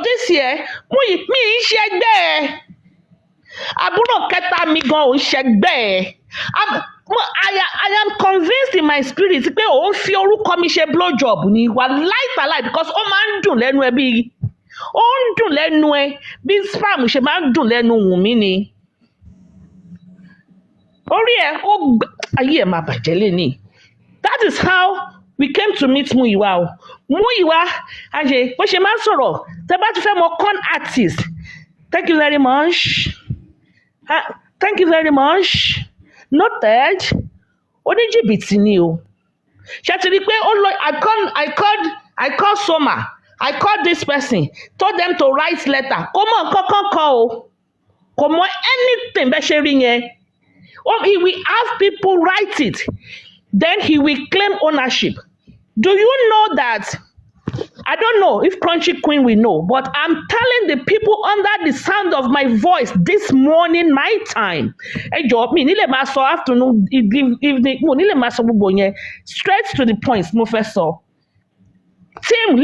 this year mi ń ṣẹgbẹ́ ẹ àbúrò kẹta mi gan ò ń ṣẹgbẹ́ ẹ I am convinced in my spirit pé òun fi orúkọ mi ṣe blow job ni wà láìpàláì because ó máa ń dùn lẹ́nu ẹ bí ó ń dùn lẹ́nu ẹ bí spam ṣe máa ń dùn lẹ́nu Wùnmí ni orí ẹ ayé ẹ máa bàjẹ́ lẹ́nìí. That is how we came to meet Múyìwá o. Múyìwá àṣẹ bó ṣe máa ń sọ̀rọ̀ tẹ́ bá ti fẹ́ mọ con artist. Thank you very much. Thank you very much. Noted. Oníjìbìtì ni o. Ṣé ti rí pé ó lọ I called Soma. I called this person. Told them to write letter. Kò mọ kankan kọ o. Kò mọ anything bẹ́ẹ̀ ṣe rí yẹn. He will have people write it. Then he will claim ownership. Do you know that? I don't know if Crunchy Queen will know, but I'm telling the people under the sound of my voice this morning, my time. Ẹ jọ̀ọ́ mi nílẹ̀ máa sọ afternoon, evening, mo nílẹ̀ máa sọ gbogbo yẹn. Straight to the point, mo fẹ́ sọ.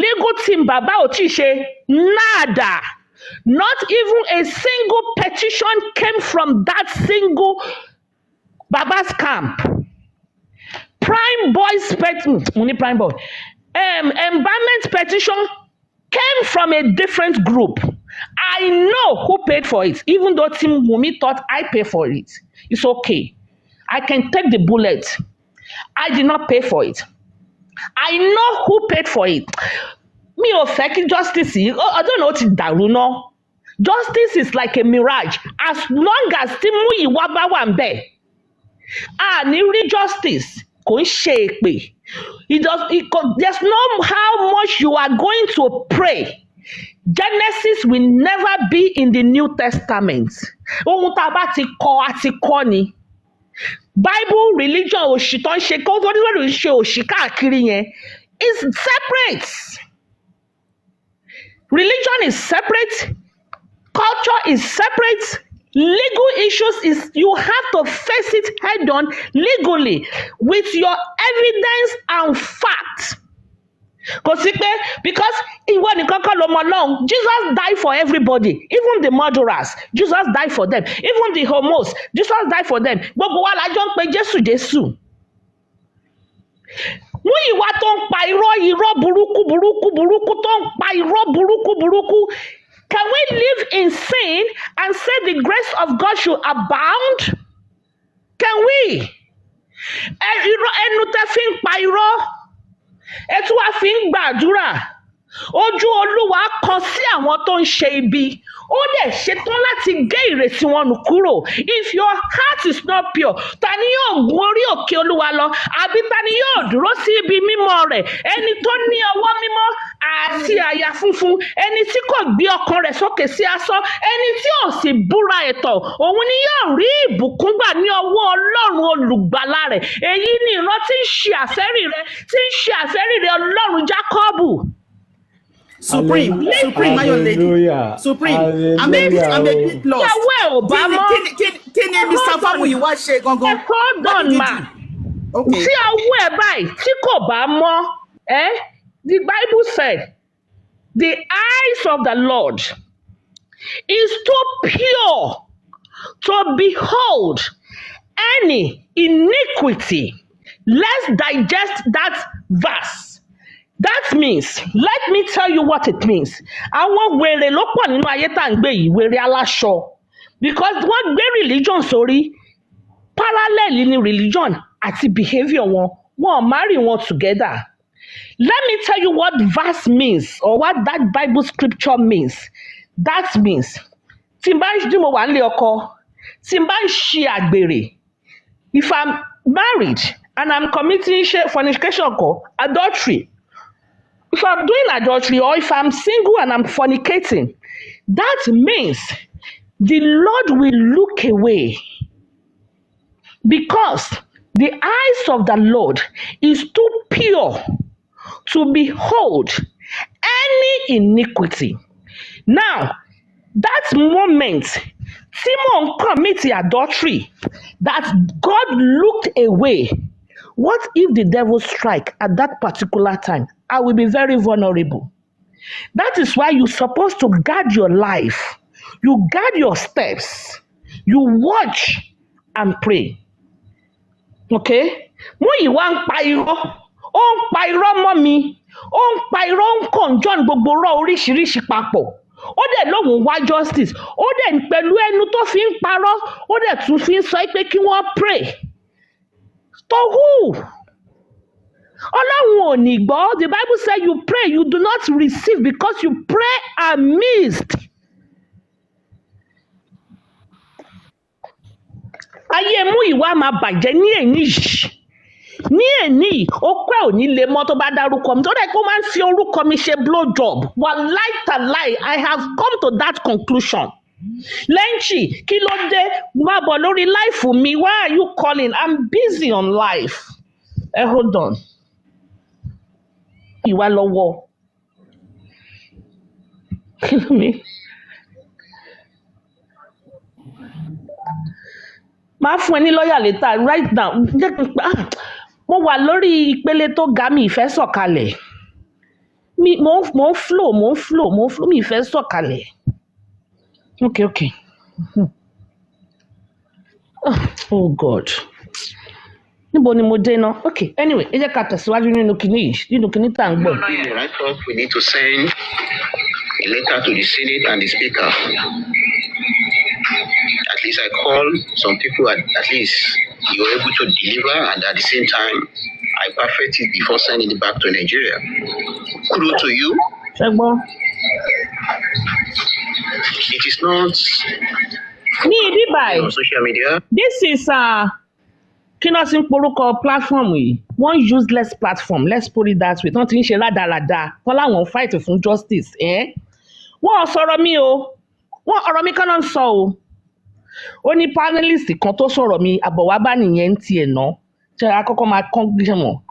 Legal team bàbá ò tí ṣe nada. Not even a single petition came from that single Baba's camp. Prime Boys Prime Boy. Embalmment petition came from a different group. I know who paid for it, even though Team Wunmi thought I paid for it. It's okay. I can take the bullet. I did not pay for it. I know who paid for it. Mi ò fẹ́ kí justice yìí, I don't know what it dàrú náà. Justice is like a mirage. As long as tí Múyìwá bá wà ń bẹ̀, a ní rí justice. Kò ń ṣe èpè. There's no how much you are going to pray. Genesis will never be in the New Testament. Ohun tá a bá ti kọ a ti kọ ni. Bible religion òṣì tó ń ṣe kó tó ní ṣe òṣì káàkiri yẹn is separate. Religion is separate. Culture is separate. Legal issues is you have to face it head on legally with your evidence and facts. Kò sí pé because ìwọ nìkan kọ́ ló mọ Ọlọ́run, Jesus died for everybody, even the murderers, Jesus died for them, even the homos, Jesus died for them. Gbogbo wa la jọ ń pe Jésù. Múyìwá tó ń pa irọ́ burúkú tó ń pa irọ́ burúkú. Can we live in sin and say the grace of God should abound? Can we? Ẹnu tẹ́ fi ń pa irọ́, ẹ tún wá fi ń gbàdúrà. Ojú Olúwa kọ sí àwọn tó ń ṣe ibi. Ó dẹ̀ ṣetán láti gé ìrètí wọn nù kúrò. If your heart is not pure, ta ni yóò gun orí òkè Olúwa lọ? Àbí ta ni yóò dúró sí ibi mímọ́ rẹ̀? Ẹni tó ní ọwọ́ mímọ́ àti àyà funfun, ẹni tí kò gbé ọkàn rẹ̀ sókè sí asán, ẹni tí ò sì búra ẹ̀tàn, òun ni yóò rí ìbùkún gbà ní ọwọ́ Ọlọ́run olùgbàlà rẹ̀. Èyí ni ìran tí ń ṣe àfẹ́rí rẹ̀ Ọlọ́run Jákọ́bù. Supreme, my own lady. Supreme, I'm a bit lost. Kí ni Mr. Famuyiwa ṣe gangan? Hold on, ma. Okay. Tí ọwọ́ ẹ̀ báyìí tí kò bá mọ́, the Bible said, the eyes of the Lord is too pure to behold any iniquity. Let's digest that verse. That means, let me tell you what it means. Àwọn wèrè ló pọ̀ nínú ayé tá à ń gbé yìí, wèrè aláṣọ. Because wọ́n gbé religion sórí, parallel ní religion àti behaviour wọn, wọ́n marry wọn together. Let me tell you what verse means or what that Bible scripture means. That means, tí n bá ń mo wà nílé ọkọ, tí n bá ń ṣe àgbèrè, if I'm married and I'm committing fornication or adultery, if I'm doing adultery or if I'm single and I'm fornicating, that means the Lord will look away because the eyes of the Lord is too pure to behold any iniquity. Now, that moment, Timon committed adultery, that God looked away. What if the devil strike at that particular time? I will be very vulnerable. That is why you're supposed to guard your life. You guard your steps. You watch and pray. Okay? Múyìwá ń pa irọ́. Ó ń pa irọ́ mọ́ mi. Ó ń pa irọ́, ó ń conjoin gbogbo irọ́ oríṣiríṣi papọ̀. Ó dẹ̀ lóhùn wá justice. Ó dẹ̀ pẹ̀lú ẹnu tó fi ń parọ́. Ó dẹ̀ tún fi ń sọ pé kí wọ́n pray. To who? Ọlọ́run ò ní gbọ́. The Bible says you pray, you do not receive because you pray amiss. Ayé Múyìwá máa bàjẹ́ ní èní yìí. Ní èní yìí, ó pẹ́ ò ní lè mọ́ tó bá dárúkọ mi. Tó dẹ̀ kó máa ń fi orúkọ mi ṣe blow job. Wallahi tallahi, I have come to that conclusion. Lẹ́ǹchì, kí ló dé? Má bọ̀ lórí láìfù mi. Why are you calling? I'm busy on life. Hold on. Ìwà lọ́wọ́. Kí ló mi? Máa fún ẹ ní lọ́ọ̀yà létà right now. Mo wà lórí ìpele tó ga mi ìfẹ́ sọ̀kalẹ̀. Mo ń flow mi ìfẹ́ sọ̀kalẹ̀. Okay. Oh God. Níbo ni mo dé náà? Okay, anyway, ẹ jẹ́ ká tẹ̀síwájú nínú kinní tá à ń gbọ́. I thought we need to send a letter to the Senate and the Speaker. At least I called some people at least you were able to deliver, and at the same time, I perfect it before sending it back to Nigeria. Kudos to you. Ṣẹ́gbọ́n. It is not Ní ibi báyìí. on social media. This is kí náà sì ń porúkọ platform yìí. One useless platform, let's put it that way. Wọ́n ti ń ṣe rádaràda. Wọ́n láwọn fight fún justice. Wọ́n sọ̀rọ̀ mi o. Wọ́n ọ̀rọ̀ mi kan náà ń sọ o. Ó ní panelist kan tó sọ̀rọ̀ mi àbọ̀wá bá nìyẹn ń tiẹ̀ ná. Ṣé akọ́kọ́ máa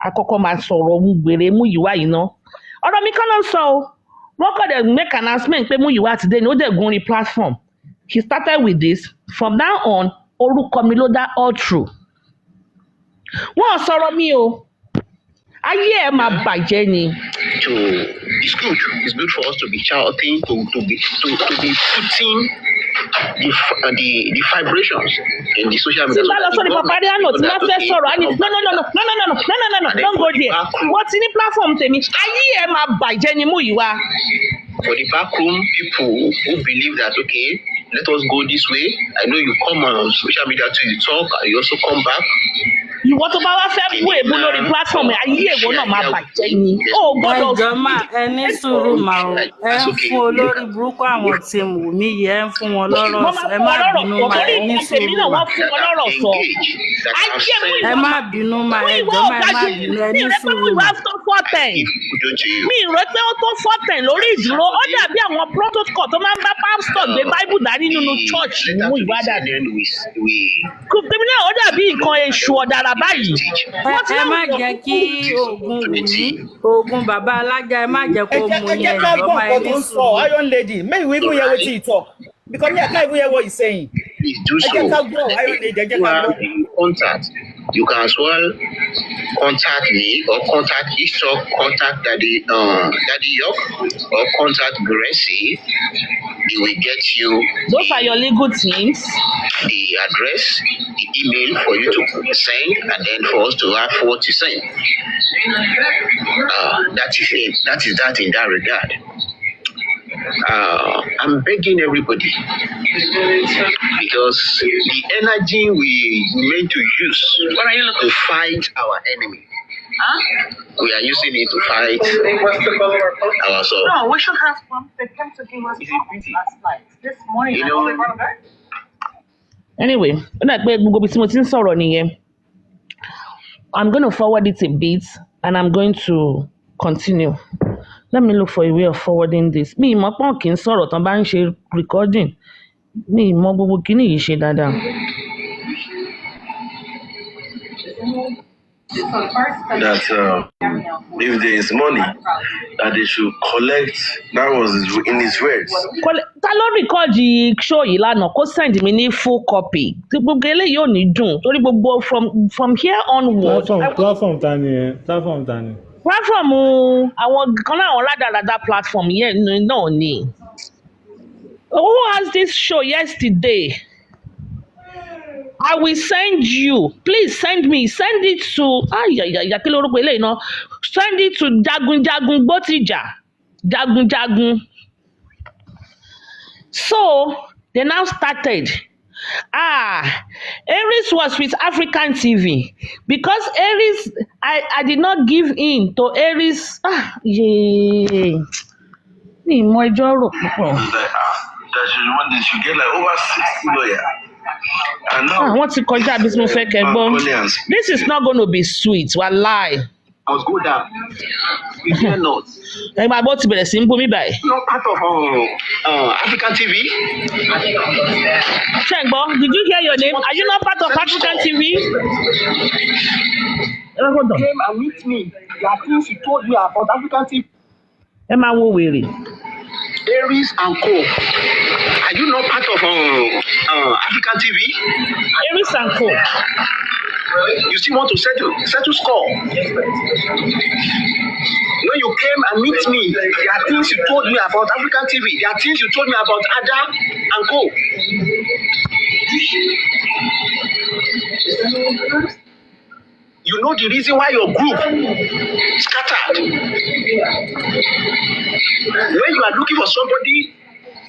akọ́kọ́ máa sọ̀rọ̀ gbèrè Múyìwá yìí ná. Ọ̀rọ̀ mi kan náà ń sọ o. Wọ́n kọ́ dẹ̀ make announcement pé Múyìwá ti dé ni ó dẹ̀ gun orí platform. He started with this. From now on, orúkọ mi ló dá all through. Wọ́n sọ̀rọ̀ mi o. Ayé ẹ̀ máa bàjẹ́ ni. It's good for us to be shouting, to be putting the vibrations in the social media. Tí bá lọ sórí Papariano tí wọ́n fẹ́ sọ̀rọ̀, no, don't go there. Wọ́n ti ní platform tèmi. Ayé ẹ̀ máa bàjẹ́ ni Múyìwá. For the backroom people who believe that, okay, let us go this way. I know you come on social media to talk, and you also come back. Ìwọ tó bá wá fẹ́ bú èbú lórí platform ayé èwo náà máa bàjẹ́ ni. Ó gbọ́dọ̀ ẹjọ́ máa ẹ ní sùúrù máa o ẹ ń fún olórí burúkú àwọn tí mò mí yẹ ẹ ń fún wọn lọ́rọ̀ sọ ẹ má bínú máa ẹ ní sùúrù máa ẹ má bínú máa ẹjọ́ máa ẹ má bínú ẹ ní sùúrù máa. Mi rò pé ó tó 410 lórí ìdúró ó dàbí àwọn protocol tó máa ń bá pastor gbé Bible dání nínú church mú ìwádà ni. Kùtùmí náà ó dàbí nǹkan èṣù ọ̀daràn báyìí. Ẹ má jẹ́ kí oògùn bàbá alága ẹ má jẹ́ kó mú yẹn ìjọba ẹ ní sùúrù. Iron lady, maybe we even hear what he talk because me I can't even hear what he's saying. Please do so. Contact. You can as well contact me or contact Ishtok, contact Daddy York, or contact Gracie. They will get you. Those are your legal teams. The address, the email for you to send, and then for us to have what to send. That is it. That is that in that regard. I'm begging everybody because the energy we meant to use to fight our enemy, we are using it to fight ourselves. No, we should have one. They came to give us last night. This morning, you know. Anyway, I'm going to forward it a bit and I'm going to continue. Let me look for a way of forwarding this. Mi mọ̀ pọ́n kì í sọ̀rọ̀ tán bá ń ṣe recording. Mi mọ̀ gbogbo kíní yìí ṣe dáadáa. That if there is money, that they should collect. That was in his words. Ta ló record show yìí lánàá kó send mi ní full copy. Tí gbogbo eléyìí ò ní dùn torí gbogbo from here onward. Platform ta ni. platform àwọn kan náà àwọn ládàládà platform yẹn náà ni. Who has this show yesterday? I will send you. Please send me. Send it to. Kí lorúkọ eléyìí náà? Send it to Jagunjagun Gbótìjà. Jagunjagun. So they now started. Aries was with African TV because Aries. I did not give in to Aries. Ní ìmọ̀ ẹjọ́ rò púpọ̀. That you get like over 60 lawyers. Wọ́n ti kọjá bí mo fẹ́ kẹ́ gbọ́. This is not going to be sweet, wallahi. I was good at. You hear not? Ẹ máa bọ́ ti bẹ̀rẹ̀ sí ń bú mi báyìí. Not part of African TV. Ṣẹ́gbọ́n, did you hear your name? Are you not part of African TV? You came and meet me. There are things you told me about African TV. Ẹ máa wo wèrè. Aries and Co. Are you not part of African TV? Aries and Co. You still want to settle score? When you came and meet me, there are things you told me about African TV. There are things you told me about Ada and Co. You know the reason why your group scattered. When you are looking for somebody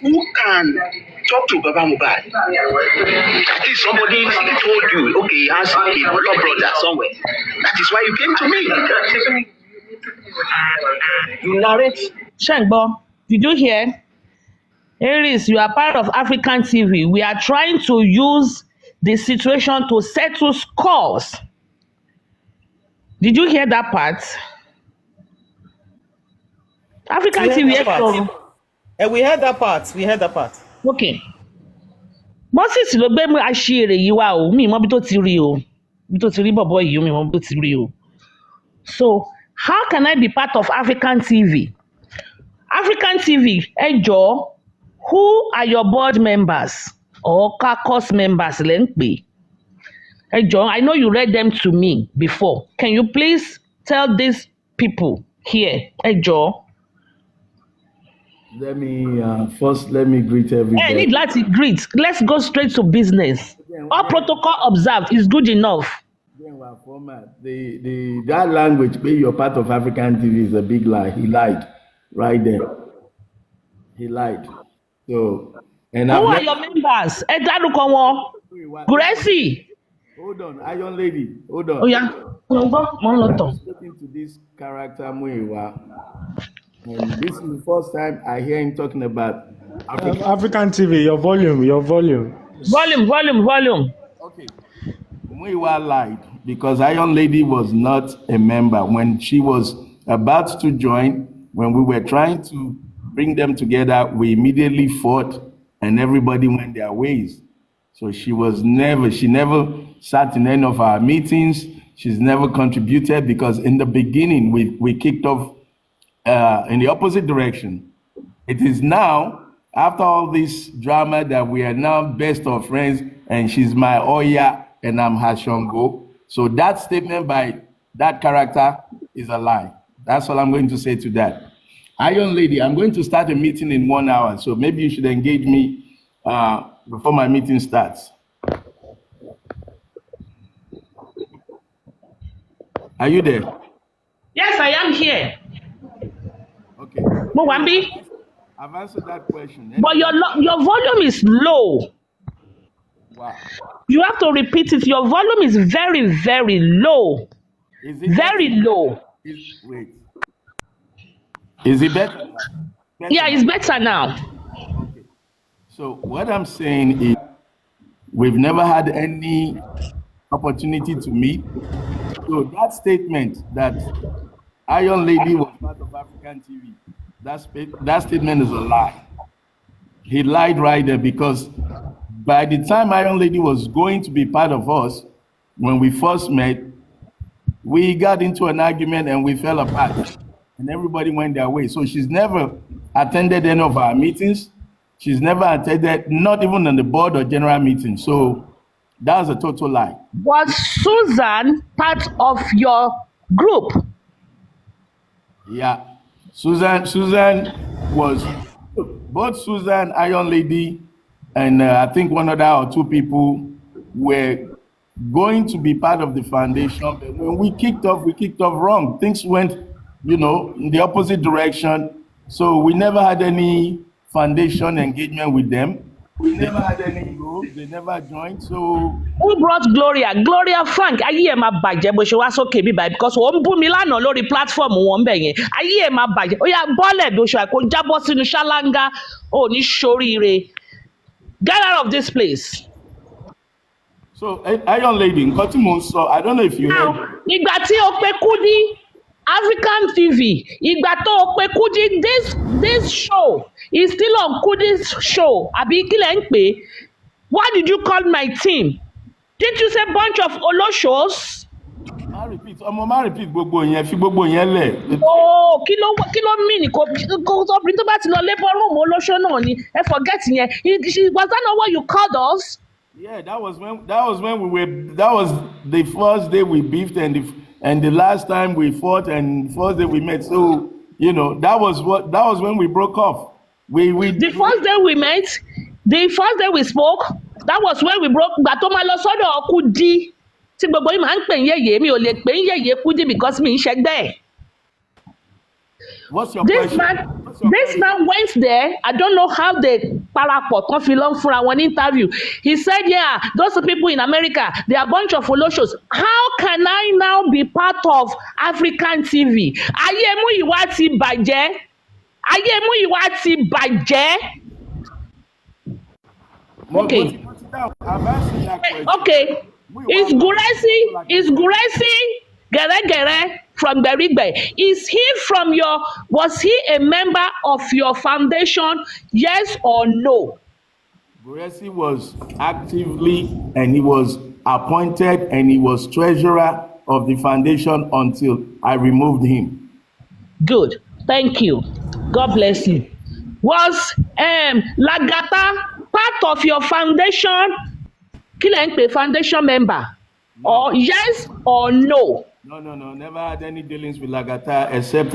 who can talk to Baba Mohbad, that is somebody told you, okay, he has a blood brother somewhere. That is why you came to me. You narrate. Shengbo, did you hear? Aries, you are part of African TV. We are trying to use the situation to settle scores. Did you hear that part? African TV extra. And we heard that part. We heard that part. Okay. Moses ló gbé àṣírí yìí wá o. Mi mọ̀ bí tó ti rí o. Bí tó ti rí bọ̀bọ̀ yìí o, mi mọ̀ bí tó ti rí o. So, how can I be part of African TV? African TV, ẹ jọ̀ọ́, who are your board members or caucus members lẹ́ ń pè? Ẹ jọ̀ọ́, I know you read them to me before. Can you please tell these people here? Ẹ jọ̀ọ́. Let me greet everybody. I need láti greet. Let's go straight to business. All protocol observed is good enough. That language, where you're part of African TV, is a big lie. He lied right there. He lied. So, and who are your members? Ẹ dárúkọ wọn. Guresi. Hold on, Iron Lady. Hold on. Oh yeah. I'm speaking to this character Muyiwa. And this is the first time I hear him talking about African TV. Your volume. Volume. Okay. Muyiwa lied because Iron Lady was not a member when she was about to join. When we were trying to bring them together, we immediately fought, and everybody went their ways. So she never sat in any of our meetings. She's never contributed because in the beginning we kicked off in the opposite direction. It is now, after all this drama, that we are now best of friends, and she's my Oya and I'm her Shongo. So that statement by that character is a lie. That's all I'm going to say to that. Iron Lady, I'm going to start a meeting in 1 hour, so maybe you should engage me before my meeting starts. Are you there? Yes, I am here. Okay. Mwambi? I've answered that question. But your volume is low. Wow. You have to repeat it. Your volume is very, very low. Is it very better? Low. Wait. Is it better? Yeah, it's better now. Okay. So what I'm saying is we've never had any opportunity to meet. So that statement that Iron Lady was part of African TV, that statement is a lie. He lied right there because by the time Iron Lady was going to be part of us, when we first met, we got into an argument and we fell apart and everybody went their way. So she's never attended any of our meetings. She's never attended, not even on the board or general meeting. So that was a total lie. Was Susan part of your group? Yeah. Susan was both Susan, Iron Lady, and I think one other or two people were going to be part of the foundation. But when we kicked off wrong. Things went, in the opposite direction. So we never had any foundation engagement with them. We never had any group. They never joined. So who brought Gloria? Gloria Frank. Ayé ẹ̀ máa bàjẹ́ bó ṣe wá sókè bíbá because wọ́n bú mi lánàá lórí platform wọn bẹ̀ yẹn. Ayé ẹ̀ máa bàjẹ́. Ó yá bọ́ọ̀lẹ̀ bí oṣù àìkú jábọ́ sínú ṣáláńgá. Ò ní ṣoríire. Get out of this place. So, Iron Lady, nǹkan tí mo ń sọ, I don't know if you heard. Ìgbà tí o pe Kudi African TV, ìgbà tó o pe Kudi, this show is still on Kudi's show. Àbí kí lẹ̀ ń pè? Why did you call my team? Didn't you say bunch of Oloshos? Má repeat gbogbo yẹn, fi gbogbo yẹn lẹ̀. Oh, kí ló mean kò obìnrin tó bá ti lọ labour room Olóṣó náà ni ẹ forget yẹn. Was that not what you called us? Yeah, that was when that was the first day we beefed and the last time we fought and first day we met. So, that was when we broke off. The first day we met, the first day we spoke, that was when we broke. Gbà tó máa lọ sọ́dọ̀ Kudi tí gbogbo yìí máa ń pè ń yẹ̀yẹ́, mi ò lè pè ń yẹ̀yẹ́ Kudi because mi ń ṣẹgbẹ́ ẹ̀. What's your question? This man went there. I don't know how they parapọ̀ tán fi lọ fúnra wọn ní interview. He said, yeah, those people in America, they are a bunch of Oloshos. How can I now be part of African TV? Ayé Múyìwá ti bàjẹ́. Ayé Múyìwá ti bàjẹ́. Okay. Okay. Is Guresi Gere from Berigbe? Was he a member of your foundation? Yes or no? Guresi was actively and he was appointed and he was treasurer of the foundation until I removed him. Good. Thank you. God bless you. Was Lagata part of your foundation? Kí lẹ̀ ń pè foundation member? No. Or yes or no? No. Never had any dealings with Lagata except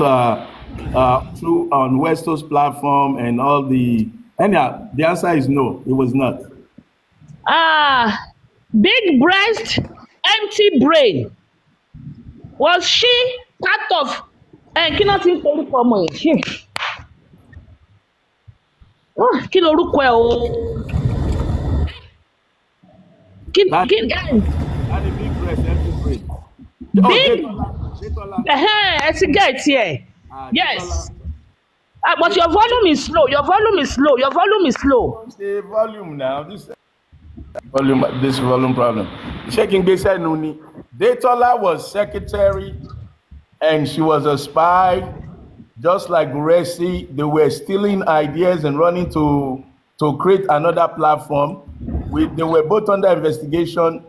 through on Westo's platform and all the. Anyhow, the answer is no. It was not. Big breast, empty brain. Was she part of? Kí ló ti ń torí fún ọmọ yìí? Kí lorúkọ ẹ o? Big breast, empty brain. Big, get here. Yes. But your volume is slow. Your volume is slow. The volume now. This volume problem. Checking Besa Nuni. Detola was secretary and she was a spy, just like Guresi. They were stealing ideas and running to create another platform. They were both under investigation.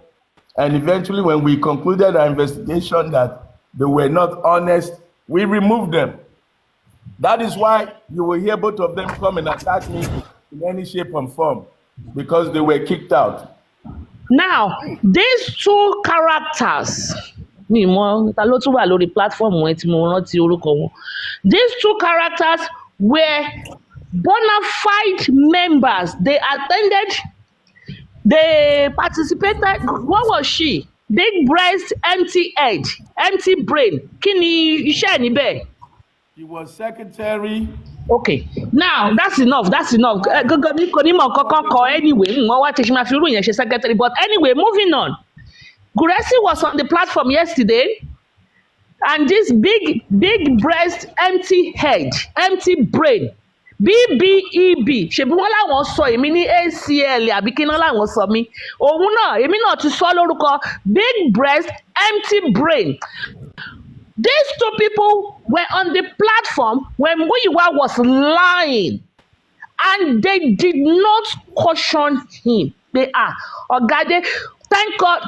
And eventually, when we concluded our investigation that they were not honest, we removed them. That is why you will hear both of them come and attack me in any shape and form, because they were kicked out. Now, these two characters, these two characters were bona fide members. They attended. They participated. What was she? Big breast, empty head, empty brain. Kí ni iṣẹ́ ẹ̀ níbẹ̀? She was secretary. Okay, now that's enough. Gógó mi kò ní mọ̀ kankan kọ anyway. Wọ́n wá tẹ̀sí máa fi irú yẹn ṣe secretary. But anyway, moving on. Guresi was on the platform yesterday, and this big breast, empty head, empty brain. BBEB ṣebí wọn làwọn sọ èmi ní ACL àbí kí náà làwọn sọ mí òun náà èmi náà ti sọ lórúkọ big breast empty brain. These two people were on the platform when Muyiwa was lying and they did not caution him. They are Ogade. Thank God,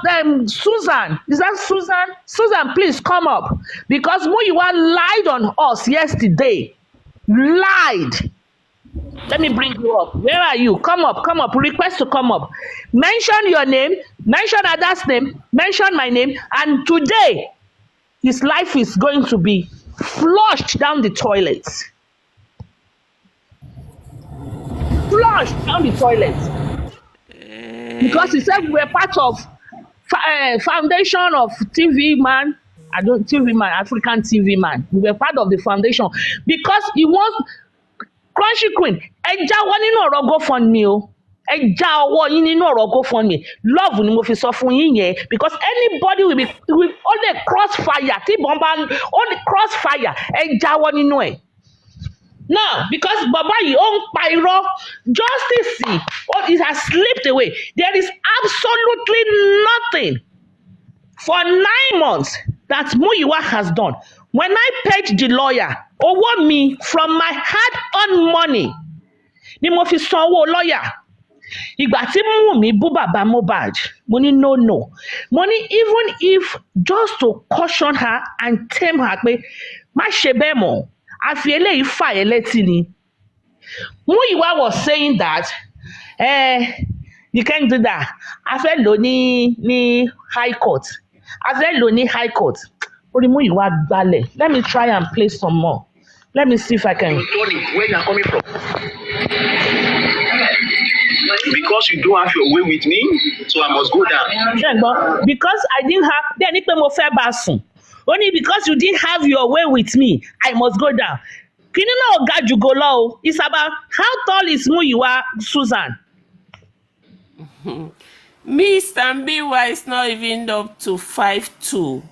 Susan. Is that Susan? Susan, please come up because Muyiwa lied on us yesterday. Lied. Let me bring you up. Where are you? Come up. Request to come up. Mention your name, mention Ada's name, mention my name, and today his life is going to be flushed down the toilet. Flushed down the toilet. Because he said we were part of foundation of TV Man. African TV Man. We were part of the foundation because he wants Crunchy Queen. Ẹ jáwọ́ nínú ọ̀rọ̀ GoFundMe o. Ẹ já ọwọ́ yín nínú ọ̀rọ̀ GoFundMe. Love ni mo fi sọ fún yín yẹn because anybody will only crossfire tí ìbọn bá only crossfire. Ẹ jáwọ́ nínú ẹ̀. Now, because Baba yìí ó ń pa irọ́, justice it has slipped away. There is absolutely nothing for 9 months that Muyiwa has done. When I paid the lawyer, owó mi from my hard-earned money ni mo fi sanwó lawyer. Ìgbà tí Wunmi bú bàbá Mohbad, mo ní no. Mo ní even if just to caution her and tame her pé má ṣe bẹ́ẹ̀ mọ́, àfi eléyìí fà ẹ́ létí ni. Muyiwa was saying that you can't do that. A fẹ́ lò ní high court. A fẹ́ lò ní high court. Orí Muyiwa gbalẹ̀. Let me try and play some more. Let me see if I can. Where you are coming from? Because you don't have your way with me, so I must go down. Because I didn't have. Then ní pé mo fẹ́ bá sùn. Only because you didn't have your way with me, I must go down. Kini náà ga jù go lọ o. It's about how tall is Muyiwa, Susan? Mr. Miwa is not even up to 5'2".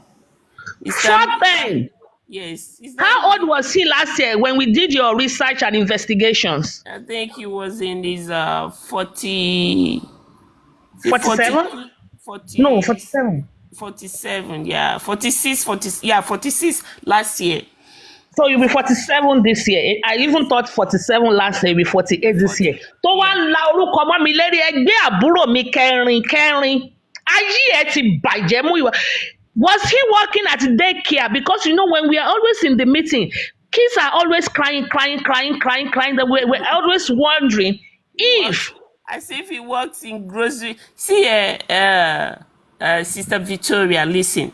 Short man. Yes. How old was he last year when we did your research and investigations? I think he was in his 40. 47? 40, no, 47. 47, yeah. 46 last year. So you'll be 47 this year. I even thought 47 last year, you'll be 48 this year. Tó wá ń la orúkọ mọ́ mi lérí ẹgbẹ́ àbúrò mi kẹrin. Ayé ẹ ti bàjẹ́ Muyiwa. Was he working at daycare? Because you know when we are always in the meeting, kids are always crying. That we're always wondering if. As if he works in grocery. See, Sister Victoria, listen.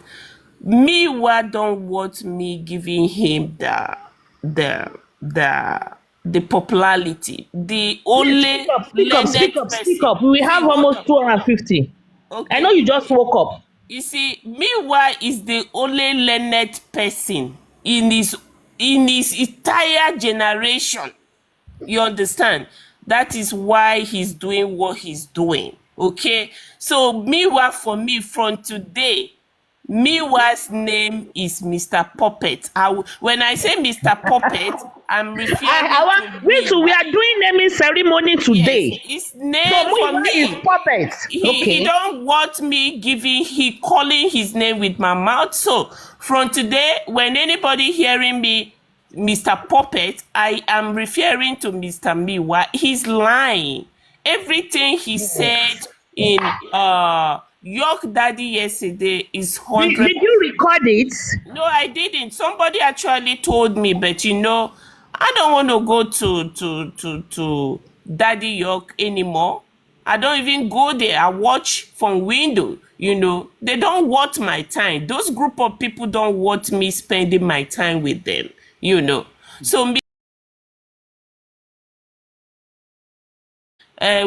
Miwa don't want me giving him the popularity. The only speak up. We have almost 250. Okay. I know you just woke up. You see, Miwa is the only learned person in his entire generation. You understand? That is why he's doing what he's doing. Okay? So Miwa, for me, from today, Miwa's name is Mr. Puppet. When I say Mr. Puppet, I'm referring we are doing naming ceremony today. Yes, his name for me is Puppet. He don't want me calling his name with my mouth. So from today, when anybody hearing me, Mr. Puppet, I am referring to Mr. Miwa. He's lying. Everything he said in York Daddy yesterday is 100. Did you record it? No, I didn't. Somebody actually told me, but you know, I don't want to go to Daddy York anymore. I don't even go there. I watch from window. You know, they don't want my time. Those group of people don't want me spending my time with them. You know, so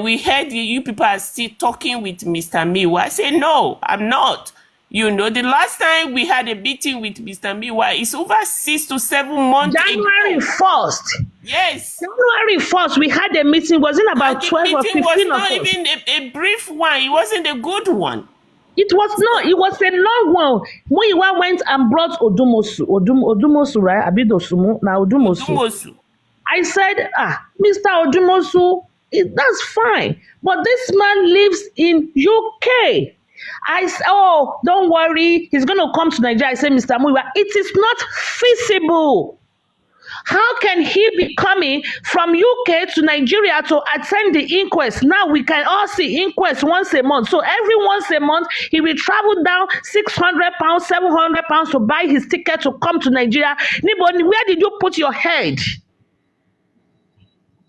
we heard you people are still talking with Mr. Miwa. I say, no, I'm not. You know, the last time we had a meeting with Mr. Miwa is over 6 to 7 months January 1st. Yes. January 1st, we had a meeting. Wasn't about 12 or 15 of us. It was not even a brief one. It wasn't a good one. It was not. It was a long one. Muyiwa went and brought Odumosu. Odumosu, right? Abidosumu. Now Odumosu. I said, Mr. Odumosu, that's fine. But this man lives in UK. I said, oh, don't worry. He's going to come to Nigeria. I said, Mr. Muyiwa, it is not feasible. How can he be coming from UK to Nigeria to attend the inquest? Now we can all see inquest once a month. So every once a month, he will travel down £600, £700 to buy his ticket to come to Nigeria. Niboni, where did you put your head?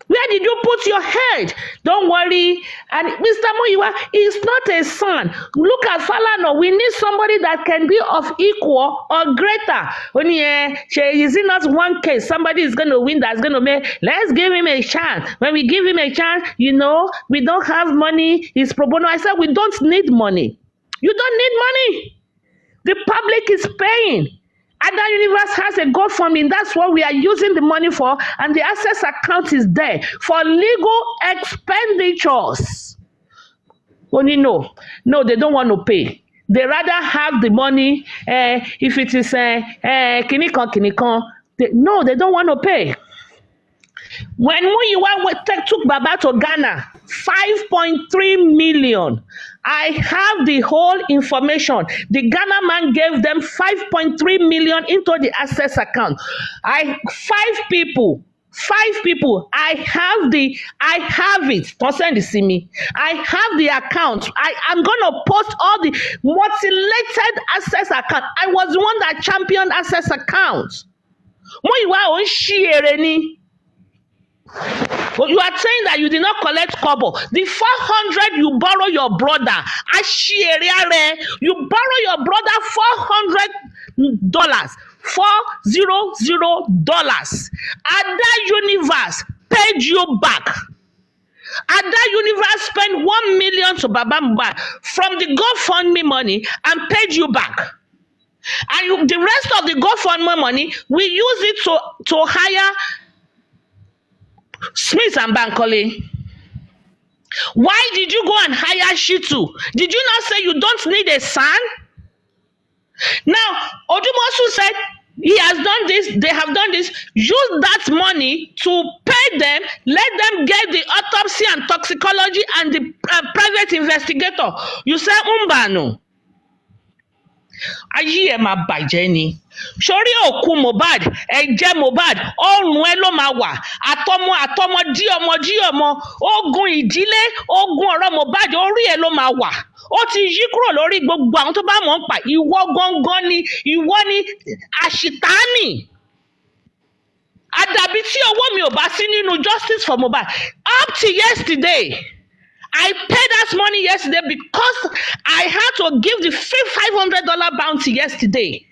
Where did you put your head? Don't worry. And Mr. Muyiwa is not a son. Look at Falana. We need somebody that can be of equal or greater. Only, is it not one case? Somebody is going to win, that's going to make. Let's give him a chance. When we give him a chance, we don't have money. It's pro bono. I said, we don't need money. You don't need money. The public is paying. Ada Universe has a GoFundMe. That's what we are using the money for. And the access account is there for legal expenditures. Only no, they don't want to pay. They rather have the money. If it is kinikon. No, they don't want to pay. When Muyiwa took Baba to Ghana, 5.3 million. I have the whole information. The Ghana man gave them 5.3 million into the access account. Five people. I have it. Don't send it to me. I have the account. I'm gonna post all the mutilated access account. I was the one that championed access account. Muyiwa on shireni. You are saying that you did not collect kobo. The 400 you borrow your brother. You borrow your brother $400. $400. Ada Universe paid you back. Ada Universe spent 1 million to Baba Mohbad from the GoFundMe money and paid you back. And the rest of the GoFundMe money, we use it to hire Smith and Bankole. Why did you go and hire Shitu? Did you not say you don't need a son? Now, Odumosu said he has done this, they have done this. Use that money to pay them, let them get the autopsy and toxicology and the private investigator. You say, Umbano. Ayé ẹ máa bàjẹ́ ni. Sórí òkú Mohbad, ẹ̀jẹ̀ Mohbad, ọrùn ẹ ló máa wà. Àtọmọ dí ọmọ, ogun ìdílé, ogun ọ̀rọ̀ Mohbad, orí ẹ ló máa wà. Ó ti yí kúrò lórí gbogbo àwọn tó bá mọ̀ ń pa. Ìwọ gangan ni, ìwọ ni àṣìtáàní. Àdàbí tí owó mi ò bá sí nínú justice for Mohbad. Up to yesterday, I paid that money yesterday because I had to give the $500 bounty yesterday.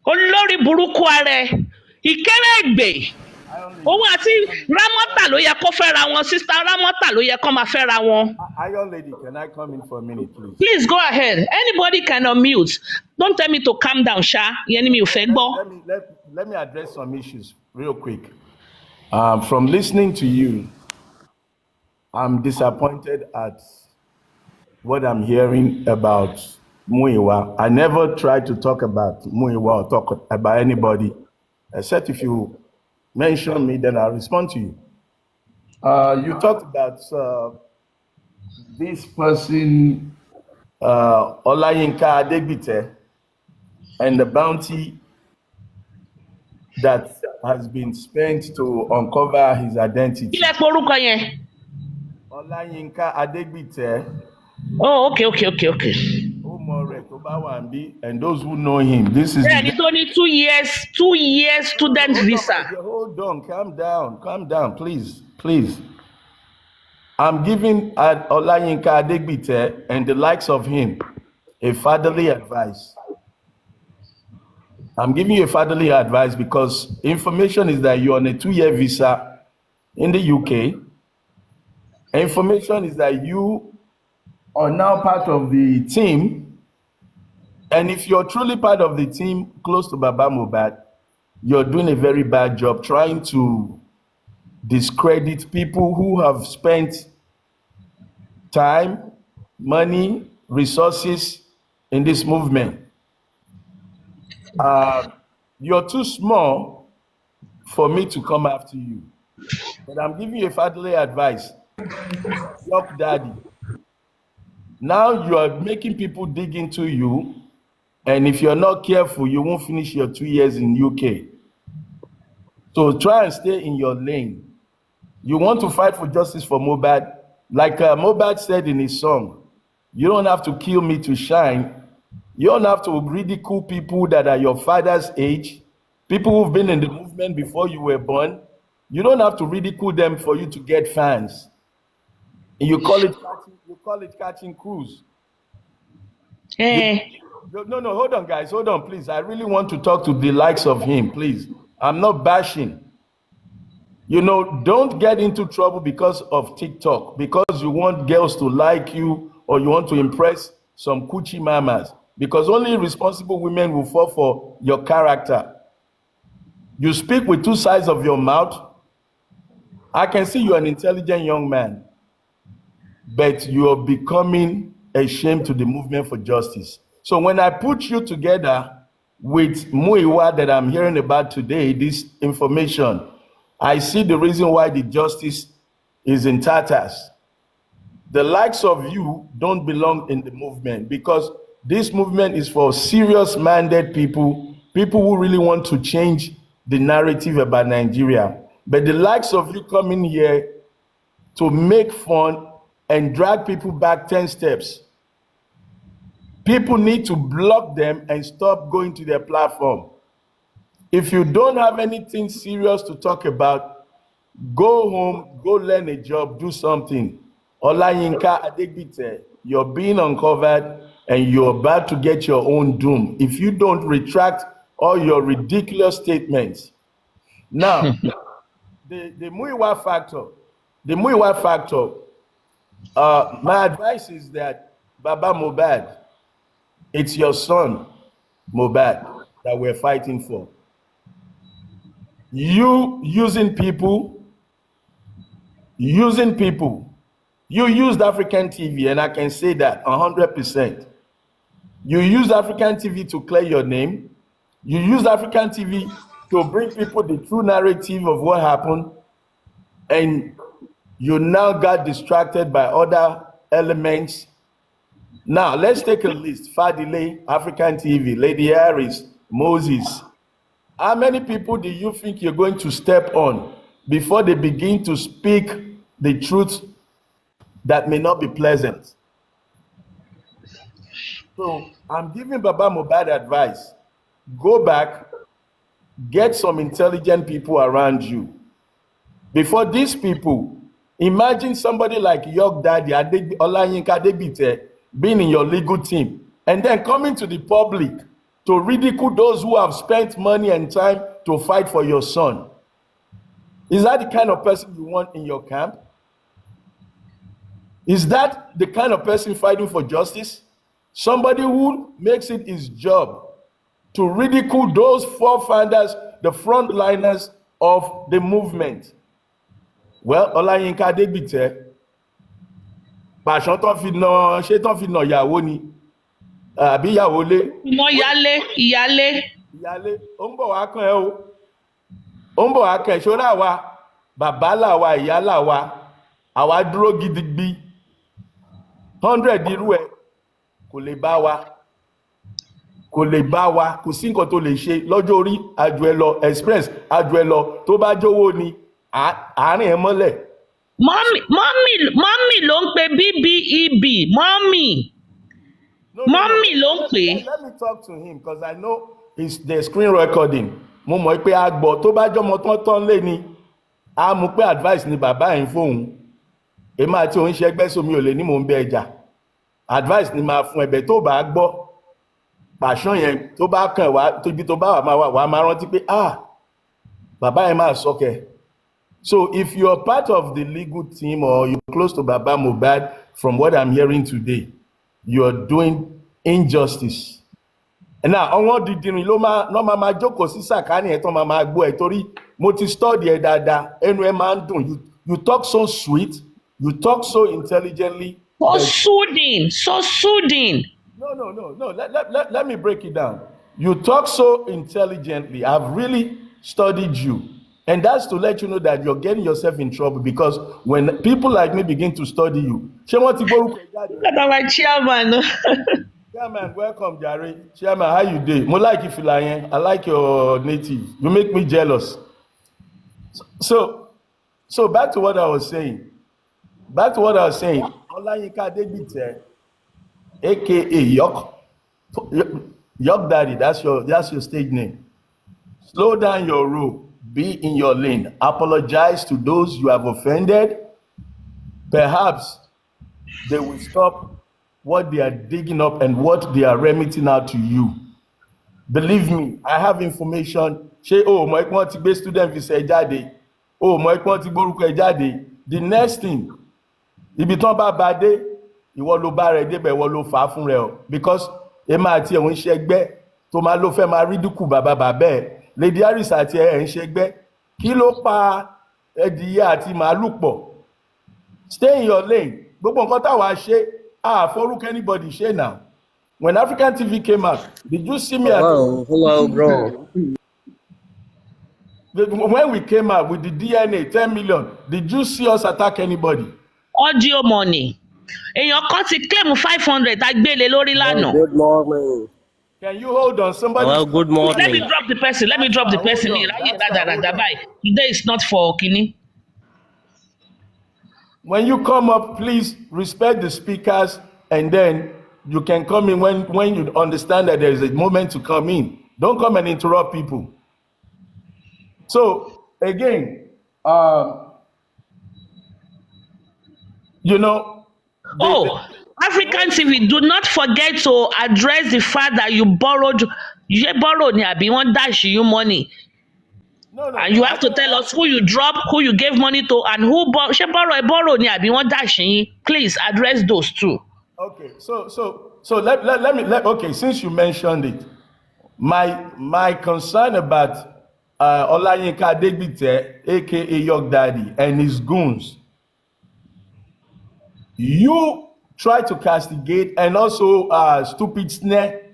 Olórí burúkú ààrẹ, ìkéré ègbè. Òun àti Ramota ló yẹ kó fẹ́ra wọn, sister Ramota ló yẹ kó máa fẹ́ra wọn. Iron Lady, can I come in for a minute, please? Please go ahead. Anybody can unmute. Don't tell me to calm down, Sha. Yẹn mi ò fẹ́ gbọ́. Let me address some issues real quick. From listening to you, I'm disappointed at what I'm hearing about Muyiwa. I never tried to talk about Muyiwa or talk about anybody, except if you mention me, then I'll respond to you. You talked about this person, Olayinka Adegbite, and the bounty that has been spent to uncover his identity. Ilé porúkọ yẹn. Olayinka Adegbite. Oh, okay. And those who know him, this is. Yeah, it's only 2 years student visa. Hold on, calm down, please. I'm giving Olayinka Adegbite and the likes of him a fatherly advice. I'm giving you a fatherly advice because information is that you're on a 2-year visa in the UK. Information is that you are now part of the team. And if you're truly part of the team close to Baba Mohbad, you're doing a very bad job trying to discredit people who have spent time, money, resources in this movement. You're too small for me to come after you. But I'm giving you a fatherly advice. Yuck daddy. Now you are making people dig into you, and if you're not careful, you won't finish your 2 years in UK. So try and stay in your lane. You want to fight for justice for Mohbad, like Mohbad said in his song, you don't have to kill me to shine. You don't have to ridicule people that are your father's age people who've been in the movement before you were born. You don't have to ridicule them for you to get fans. And you call it catching cruise. No, hold on, guys. Hold on, please. I really want to talk to the likes of him, please. I'm not bashing. Don't get into trouble because of TikTok, because you want girls to like you or you want to impress some coochie mamas, because only responsible women will fall for your character. You speak with two sides of your mouth. I can see you're an intelligent young man, but you're becoming a shame to the movement for justice. So when I put you together with Muiwa that I'm hearing about today, this information, I see the reason why the justice is in tatters. The likes of you don't belong in the movement, because this movement is for serious-minded people who really want to change the narrative about Nigeria. But the likes of you coming here to make fun and drag people back 10 steps, people need to block them and stop going to their platform. If you don't have anything serious to talk about, go home, go learn a job, do something. Olayinka Adegbite, you're being uncovered and you're about to get your own doom if you don't retract all your ridiculous statements. Now, the Muiwa factor, my advice is that Baba Mohbad, it's your son, Mohbad, that we're fighting for. You using people, you used African TV, and I can say that 100%. You used African TV to clear your name. You used African TV to bring people the true narrative of what happened, and you now got distracted by other elements. Now, let's take a list. Fadile, African TV, Lady Harris, Moses. How many people do you think you're going to step on before they begin to speak the truth that may not be pleasant? So I'm giving Baba Mohbad advice. Go back, get some intelligent people around you. Before these people, imagine somebody like York Daddy, Olayinka Adegbite, being in your legal team, and then coming to the public to ridicule those who have spent money and time to fight for your son. Is that the kind of person you want in your camp? Is that the kind of person fighting for justice? Somebody who makes it his job to ridicule those forefathers, the frontliners of the movement. Well, Olayinka Adegbite, pàṣán tó fi nà, ṣé tó fi nà ìyàwó ni? Àbí ìyàwó lé? Ìyálé. Ó ń bọ̀ wá kàn ẹ́ o. Ó ń bọ̀ wá kàn ẹ́, ṣọ́ra wa, bàbá làwa, ìyá làwa, àwa dúró gidigbi. 100 irú ẹ̀ kò lè bá wa. Kò sí nǹkan tó lè ṣe lọ́jọ́ orí àjò ẹ lọ, express àjò ẹ lọ, tó bá jówó ni àárín ẹ mọ́lẹ̀. Mọ́mì ló ń pe BBEB, mọ́mì. Mọ́mì ló ń pè. Let me talk to him because I know the screen recording. Mo mọ̀ pé a gbọ́ tó bá jọmọ tán lé ni, a mú pé advice ni bàbá ẹ̀ ń fóun. Èmi àti òun ṣe ẹgbẹ́ sómi ò lè ní mò ń bẹ ẹja. Advice ni máa fún ẹbẹ̀ tó bá gbọ́. Pàṣán yẹn tó bá kàn wá, tóbi tó bá wà máa rántí pé bàbá ẹ̀ máa sọ́kẹ̀. So if you're part of the legal team or you're close to Baba Mohbad, from what I'm hearing today, you're doing injustice. And now, àwọn dídìrín ló máa jókòó sí sàkání ẹ̀ tán máa gbọ́ ẹ̀ torí mo ti study ẹ̀ dáadáa, ẹnu ẹ̀ máa ń dùn. You talk so sweet, you talk so intelligently. So soothing. No. Let me break it down. You talk so intelligently. I've really studied you. And that's to let you know that you're getting yourself in trouble, because when people like me begin to study you, That's my chairman. Chairman, welcome, Jare. Chairman, how you doing? Mo like you, I like your native. You make me jealous. So back to what I was saying. Olayinka Adegbite, aka York Daddy, that's your stage name. Slow down your roll. Be in your lane. Apologize to those you have offended. Perhaps they will stop what they are digging up and what they are remitting out to you. Believe me, I have information. Mo ipon ti gbe student visa jáde. Mo ipon ti gboruko ẹ jáde. The next thing, ibi ton ba bade, ìwọ ló bá rẹ débẹ̀, ìwọ ló fà fún rẹ o. Because ẹ máa ti ẹ̀wọ̀n ṣẹgbẹ́ tó máa ló fẹ́ máa rídùkù bàbá ẹ̀. Lady Harris àti ẹ̀ ń ṣẹgbẹ́. Kí ló pa ẹdìyẹ àti màálù pọ̀? Stay in your lane. Gbogbo nǹkan táwa ṣe, forúkọ anybody ṣe now. When African TV came out, did you see me? Hello, bro. When we came out with the DNA, 10 million, did you see us attack anybody? Audio money. Èèyàn kan ti claim 500 agbélé lórí lánàá. Good morning. Can you hold on somebody? Well, good morning. Let me drop the person. Today is not for Kini. When you come up, please respect the speakers, and then you can come in when you understand that there is a moment to come in. Don't come and interrupt people. So again, African TV, do not forget to address the fact that you borrowed. You borrowed one dash you money. No, and you have to tell us who you drop, who you gave money to, and who borrow one dash. Please address those two. Okay, so let me okay, since you mentioned it, my concern about Olayinka Adegbite, aka York Daddy, and his goons. You try to castigate, and also Stupid Snare.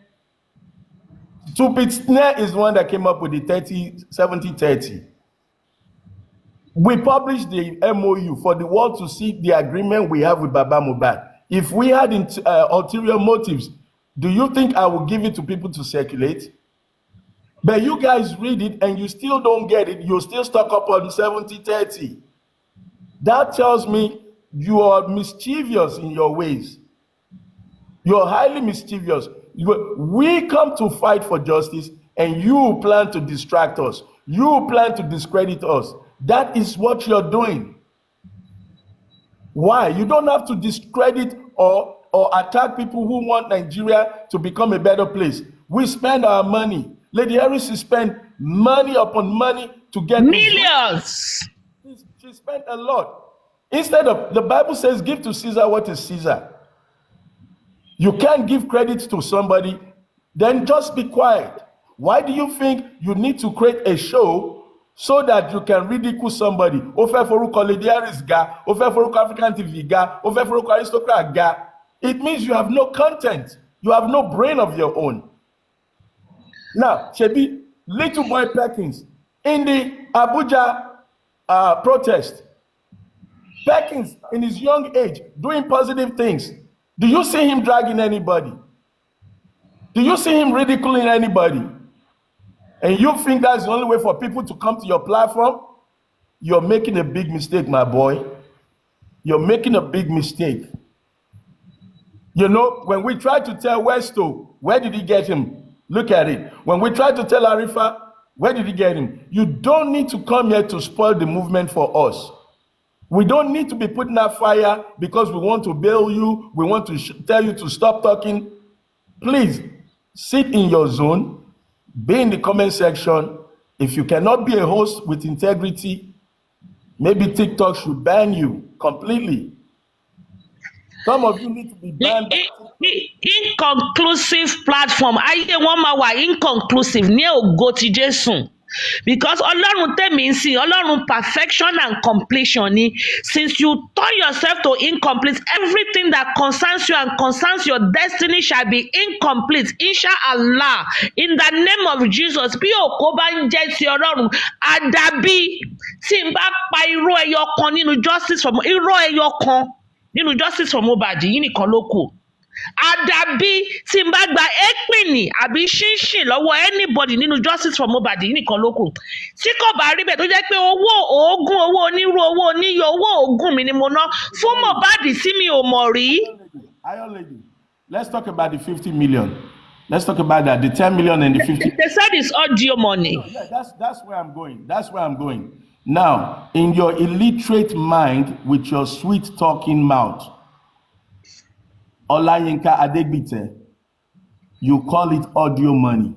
Stupid Snare is one that came up with the 70-30. We published the MOU for the world to see the agreement we have with Baba Mohbad. If we had ulterior motives, do you think I will give it to people to circulate? But you guys read it and you still don't get it. You're still stuck up on 70-30. That tells me you are mischievous in your ways. You're highly mischievous. We come to fight for justice, and you plan to distract us. You plan to discredit us. That is what you're doing. Why? You don't have to discredit or attack people who want Nigeria to become a better place. We spend our money. Lady Harris spent money upon money to get millions. She spent a lot. Instead of, the Bible says, give to Caesar what is Caesar. You can't give credit to somebody, then just be quiet. Why do you think you need to create a show so that you can ridicule somebody? Ofe Foruko Lady Harris ga, Ofe Foruko African TV ga, Ofe Foruko Aristocrat ga. It means you have no content. You have no brain of your own. Now, Shebi, little boy Perkins, in the Abuja protest, Perkins, in his young age, doing positive things. Do you see him dragging anybody? Do you see him ridiculing anybody? And you think that's the only way for people to come to your platform? You're making a big mistake, my boy. You're making a big mistake. You know, when we tried to tell Westo, where did he get him? Look at it. When we tried to tell Arifa, where did he get him? You don't need to come here to spoil the movement for us. We don't need to be putting out fire because we want to bail you. We want to tell you to stop talking. Please, sit in your zone. Be in the comment section. If you cannot be a host with integrity, maybe TikTok should ban you completely. Some of you need to be banned. Inconclusive platform. Ayé wọn máa wà inconclusive ní ògo ti Jésù. Because Ọlọ́run tẹ̀mí sí Ọlọ́run perfection and completion ni. Since you turn yourself to incomplete, everything that concerns you and concerns your destiny shall be incomplete. Inshallah, in the name of Jesus. Bí òkú bá ń jẹ́ ti Ọlọ́run, àdàbí tí n bá pa irọ́ ẹyọ kan nínú justice for Mohbad yìí nìkan ló kù. Àdàbí tí n bá gba épìnì àbí ṣínṣìn lọ́wọ́ anybody nínú justice for Mohbad yìí nìkan ló kù. Tí kò bá rí bẹ́ẹ̀ tó jẹ́ pé owó oògùn, owó onírú, owó oníyọ, owó oògùn mi ni mo ná fún Mohbad tí mi ò mọ̀ rí. Iron Lady, let's talk about the 50 million. Let's talk about that. The 10 million and the 50. They said it's audio money. Yeah, that's where I'm going. That's where I'm going. Now, in your illiterate mind, with your sweet talking mouth, Olayinka Adegbite, you call it audio money.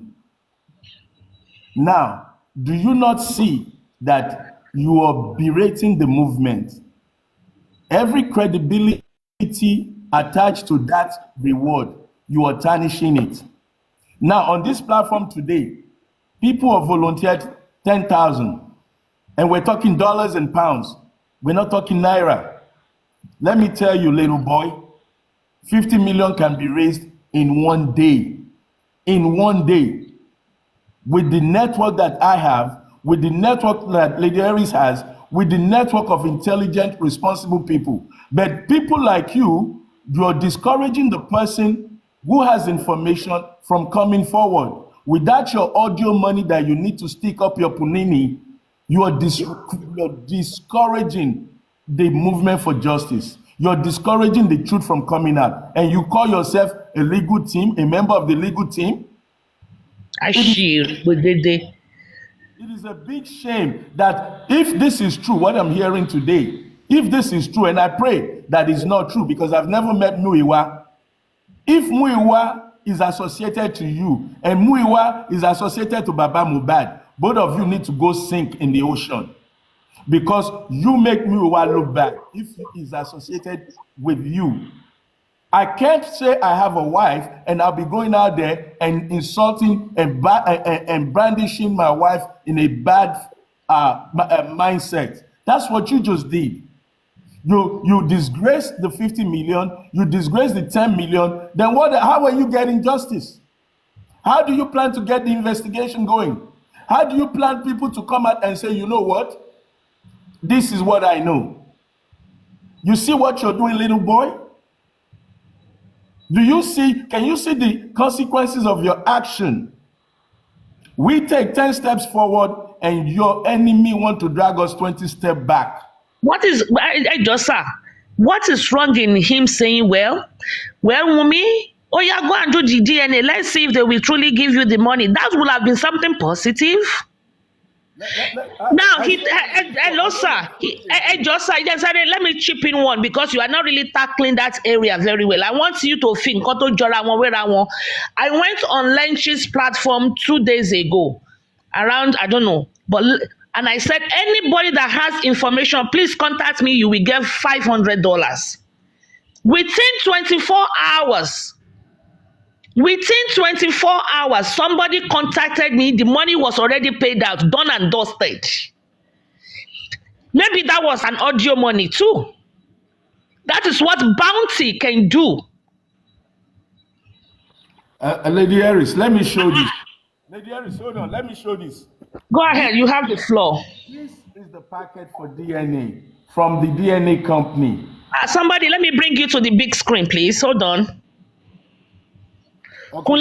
Now, do you not see that you are berating the movement? Every credibility attached to that reward, you are tarnishing it. Now, on this platform today, people have volunteered 10,000, and we're talking dollars and pounds. We're not talking naira. Let me tell you, little boy, 50 million can be raised in one day. In one day. With the network that I have, with the network that Lady Harris has, with the network of intelligent, responsible people. But people like you are discouraging the person who has information from coming forward. Without your audio money that you need to stick up your punini, you're discouraging the movement for justice. You're discouraging the truth from coming out. And you call yourself a legal team, a member of the legal team. It is a big shame that if this is true, what I'm hearing today, if this is true, and I pray that it's not true because I've never met Muiwa. If Muiwa is associated to you and Muiwa is associated to Baba Mohbad, both of you need to go sink in the ocean because you make Muiwa look bad if he is associated with you. I can't say I have a wife and I'll be going out there and insulting and brandishing my wife in a bad mindset. That's what you just did. You disgrace the 50 million, you disgrace the 10 million, then how are you getting justice? How do you plan to get the investigation going? How do you plan people to come out and say, you know what? This is what I know. You see what you're doing, little boy? Can you see the consequences of your action? We take 10 steps forward and your enemy want to drag us 20 steps back. What is wrong in him saying, well, Wumi, oh yeah, go and do the DNA. Let's see if they will truly give you the money. That would have been something positive. Now, hello, sir. Let me chip in one because you are not really tackling that area very well. I want you to think. I went on Lench's platform 2 days ago, around, I don't know, and I said, anybody that has information, please contact me. You will get $500. Within 24 hours, somebody contacted me. The money was already paid out, done and dusted. Maybe that was an audio money too. That is what bounty can do. Lady Harris, let me show this. Lady Harris, hold on. Let me show this. Go ahead. You have the floor. This is the packet for DNA from the DNA company. Somebody, let me bring you to the big screen, please. Hold on. Okay.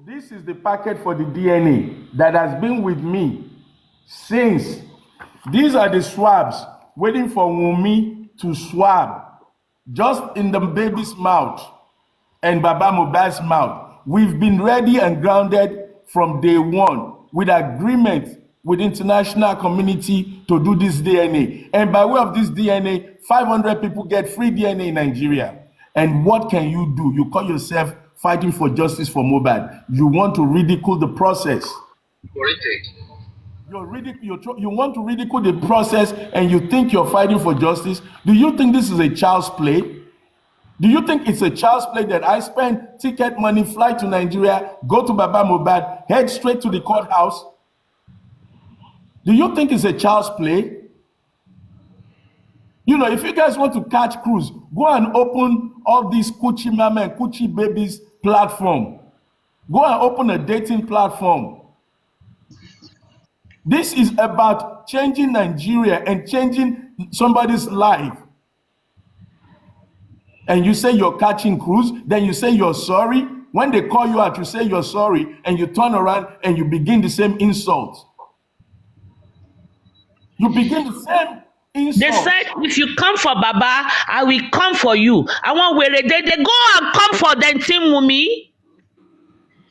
This is the packet for the DNA that has been with me since. These are the swabs waiting for Wumi to swab just in the baby's mouth and Baba Mohbad's mouth. We've been ready and grounded from day one with agreement with international community to do this DNA. And by way of this DNA, 500 people get free DNA in Nigeria. And what can you do? You call yourself fighting for justice for Mohbad. You want to ridicule the process. You want to ridicule the process and you think you're fighting for justice? Do you think this is a child's play? Do you think it's a child's play that I spend ticket money, fly to Nigeria, go to Baba Mohbad, head straight to the courthouse? Do you think it's a child's play? You know, if you guys want to catch cruise, go and open all these Coochie Mama and Coochie Babies platform. Go and open a dating platform. This is about changing Nigeria and changing somebody's life. And you say you're catching cruise, then you say you're sorry. When they call you out, you say you're sorry, and you turn around and you begin the same insult. You begin the same They said, if you come for Baba, I will come for you. I want where they go and come for them, Team Wunmi.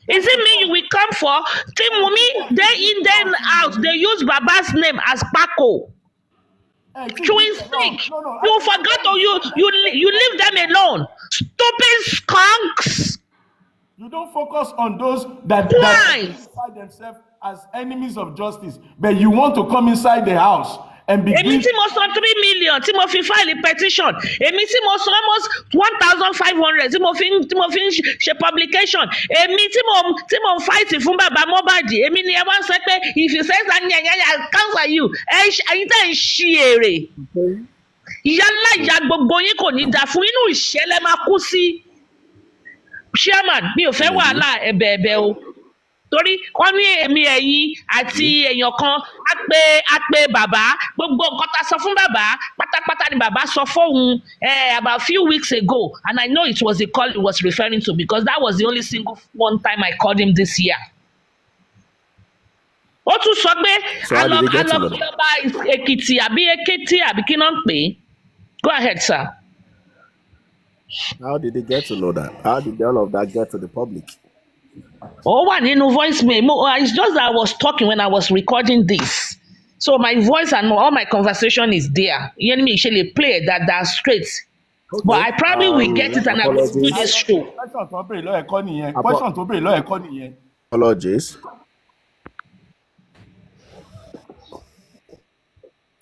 Is it me you will come for? Team Wunmi, day in, day out, they use Baba's name as Paco. Chewing stick. You forgot or you leave them alone. Stupid skunks. You don't focus on those that identify themselves as enemies of justice, but you want to come inside the house and begin. Èmi tí mo san 3 million tí mo fi file petition. Èmi tí mo san almost 1,500 tí mo fi ṣe publication. Èmi tí mo fight fún Baba Mohbad. Èmi ni ẹ wá sọ pé if you say something I cancel you. Ẹ̀yin tẹ́ ń ṣí èrè. Ìyá ńlá ìyá gbogbo yín kò ní dà fún inú ìṣẹ̀lẹ̀ máa kú sí. Chairman, mi ò fẹ́ wàhálà ẹ̀bẹ̀ o. Torí wọ́n ní èmi ẹ̀yin àti èèyàn kan á pé bàbá gbogbo nǹkan tá a sọ fún bàbá pátápátá ni bàbá sọ fóun about a few weeks ago, and I know it was the call he was referring to because that was the only single one time I called him this year. Ó tún sọ pé alọ́ba Èkìtì àbí Èkìtì àbí kí náà ń pè é. Go ahead, sir. How did they get to know that? How did all of that get to the public? Oh, one in voice memo. It's just that I was talking when I was recording this. So my voice and all my conversation is there. You know me, actually play that straight. Okay. But I probably will get it and I will do this show. Apologies.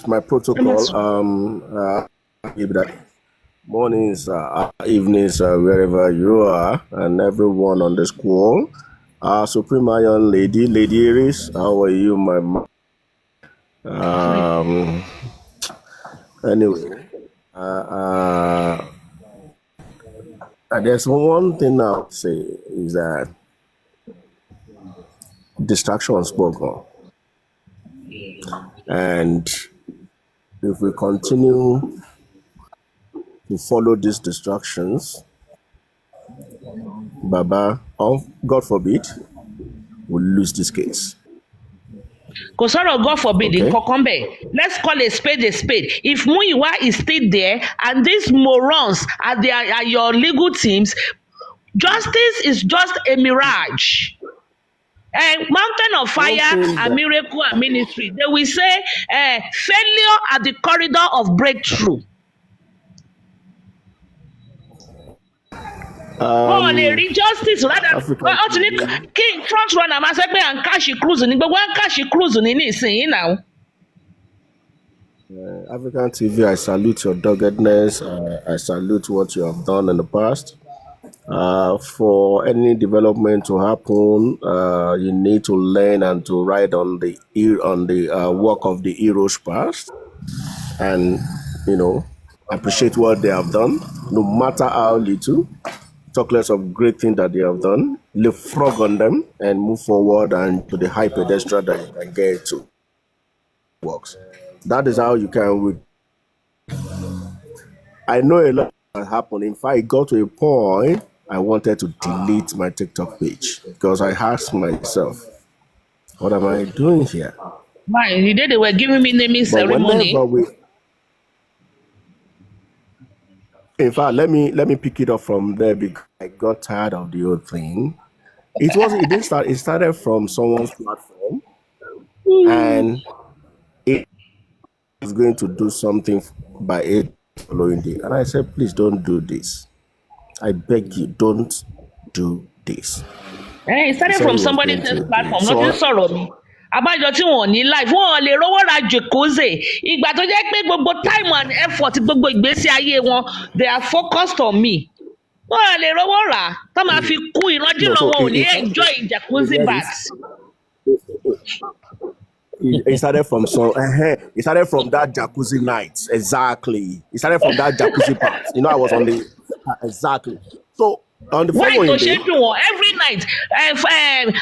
My protocol, mornings, evenings, wherever you are, and everyone on the school. Supreme Iron Lady Iris, how are you, my mom? Anyway, there's one thing I would say is that distractions spoke on. And if we continue to follow these distractions, Baba, God forbid, will lose this case. Kosoro, God forbid, in Kokombe. Let's call a spade a spade. If Muyiwa is still there and these morons are your legal teams, justice is just a mirage. And Mountain of Fire and Miracle and Ministry, they will say failure at the corridor of breakthrough. Oh, the justice rather King front runner must be and cash cruising, but one cash cruising in this now. African TV, I salute your doggedness. I salute what you have done in the past. For any development to happen, you need to learn and to ride on the work of the heroes past, and appreciate what they have done, no matter how little. Talk less of great things that they have done, leapfrog on them, and move forward and to the high pedestal that you can get to. Works. That is how you can. I know a lot has happened. In fact, it got to a point I wanted to delete my TikTok page because I asked myself, "What am I doing here?" Man, the day they were giving me naming ceremony. In fact, let me pick it up from there because I got tired of the whole thing. It started from someone's platform, and it was going to do something by it following day. And I said, please don't do this. I beg you, don't do this. It started from somebody's platform, nothing sorrow me. Abájọ tí wọn ò ní life wọn lè rówó ra jòkóze ìgbà tó jẹ́ pé gbogbo time and effort gbogbo ìgbésí ayé wọn they are focused on me wọn lè rówó rà tó máa fi kú ìrandíran wọn ò ní enjoy jacuzzi baths. It started from that jacuzzi night, exactly. It started from that jacuzzi part. I was on the exactly. So on the following day, every night,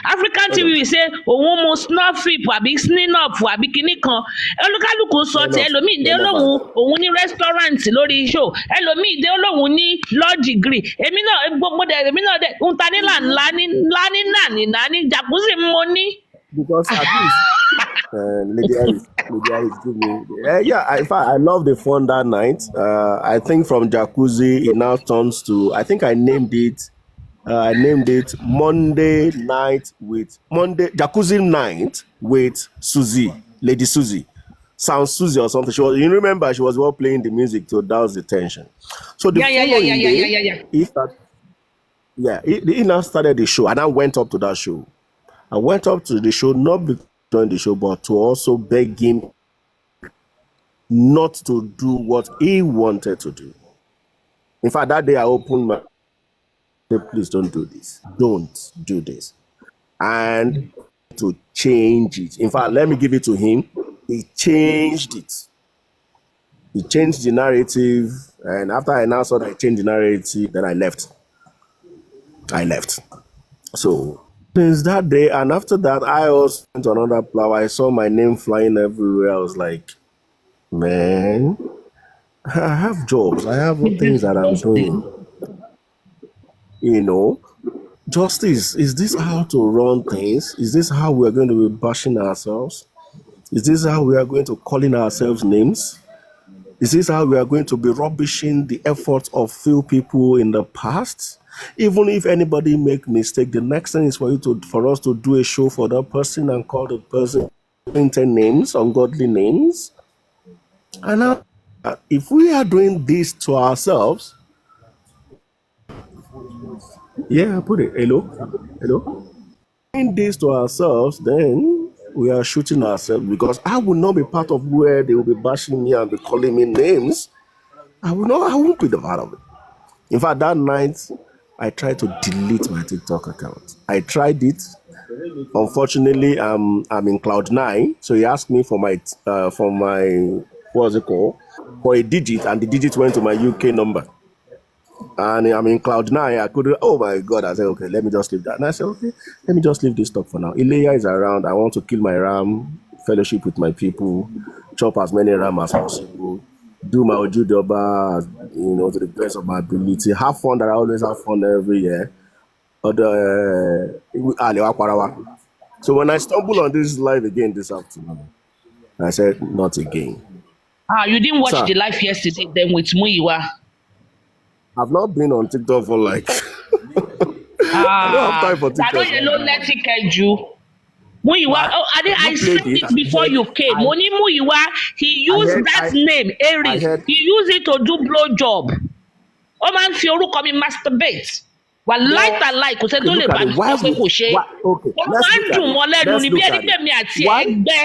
African TV will say, "Oh, must not flip, àbí sneak up, àbí kíní kan." Olúkálùkù sọ ti ẹlòmíì dé òun ní restaurant lórí show, ẹlòmíì dé òun ní law degree. Èmi náà dẹ̀ ńta ní ńlá ní jacuzzi mo ní. Because at least And Lady Harris give me. In fact, I love the fun that night. I think from jacuzzi, it now turns to. I think I named it Monday Jacuzzi Night with Susie, Lady Susie. Sound Susie or something. You remember she was playing the music to douse the tension. So the following day, he now started the show, and I went up to that show. I went up to the show not to join the show, but to also beg him not to do what he wanted to do. In fact, that day I opened my. Please don't do this. Don't do this. And to change it. In fact, let me give it to him. He changed it. He changed the narrative. And after I now saw that I changed the narrative, then I left. So since that day, and after that, I also went to another plow. I saw my name flying everywhere. I was like, man, I have jobs. I have things that I'm doing. Justice, is this how to run things? Is this how we are going to be bashing ourselves? Is this how we are going to calling ourselves names? Is this how we are going to be rubbishing the efforts of few people in the past? Even if anybody make mistake, the next thing is for us to do a show for that person and call the person painted names, ungodly names. And now, if we are doing this to ourselves, I put it. Hello. Doing this to ourselves, then we are shooting ourselves, because I will not be part of where they will be bashing me and be calling me names. I won't be the part of it. In fact, that night, I tried to delete my TikTok account. I tried it. Unfortunately, I'm in Cloud9, so he asked me for my what's it called, for a digit, and the digit went to my UK number. And I'm in Cloud9. I couldn't. Oh my God! I said, okay, let me just leave that. And I said, okay, let me just leave this talk for now. Ilea is around. I want to kill my ram, fellowship with my people, chop as many ram as possible, do my Ojudoba, to the best of my ability. Have fun. That I always have fun every year. So when I stumbled on this live again this afternoon, I said, not again. You didn't watch the live yesterday then with Muyiwa? I've not been on TikTok for like. I don't have time for TikTok. I don't let it catch you. Muyiwa, I said it before you came. Moni Muyiwa, he used that name, Aries. He used it to do blow job. Oh man, fi orúkọ mi masturbate. Wà láì kò sẹ́ tó lè bá mi sọ pé kò ṣe. Ó máa ń dùn wọ́n lẹ́nu ní bí ẹni pé mi àti ẹ̀ gbẹ́.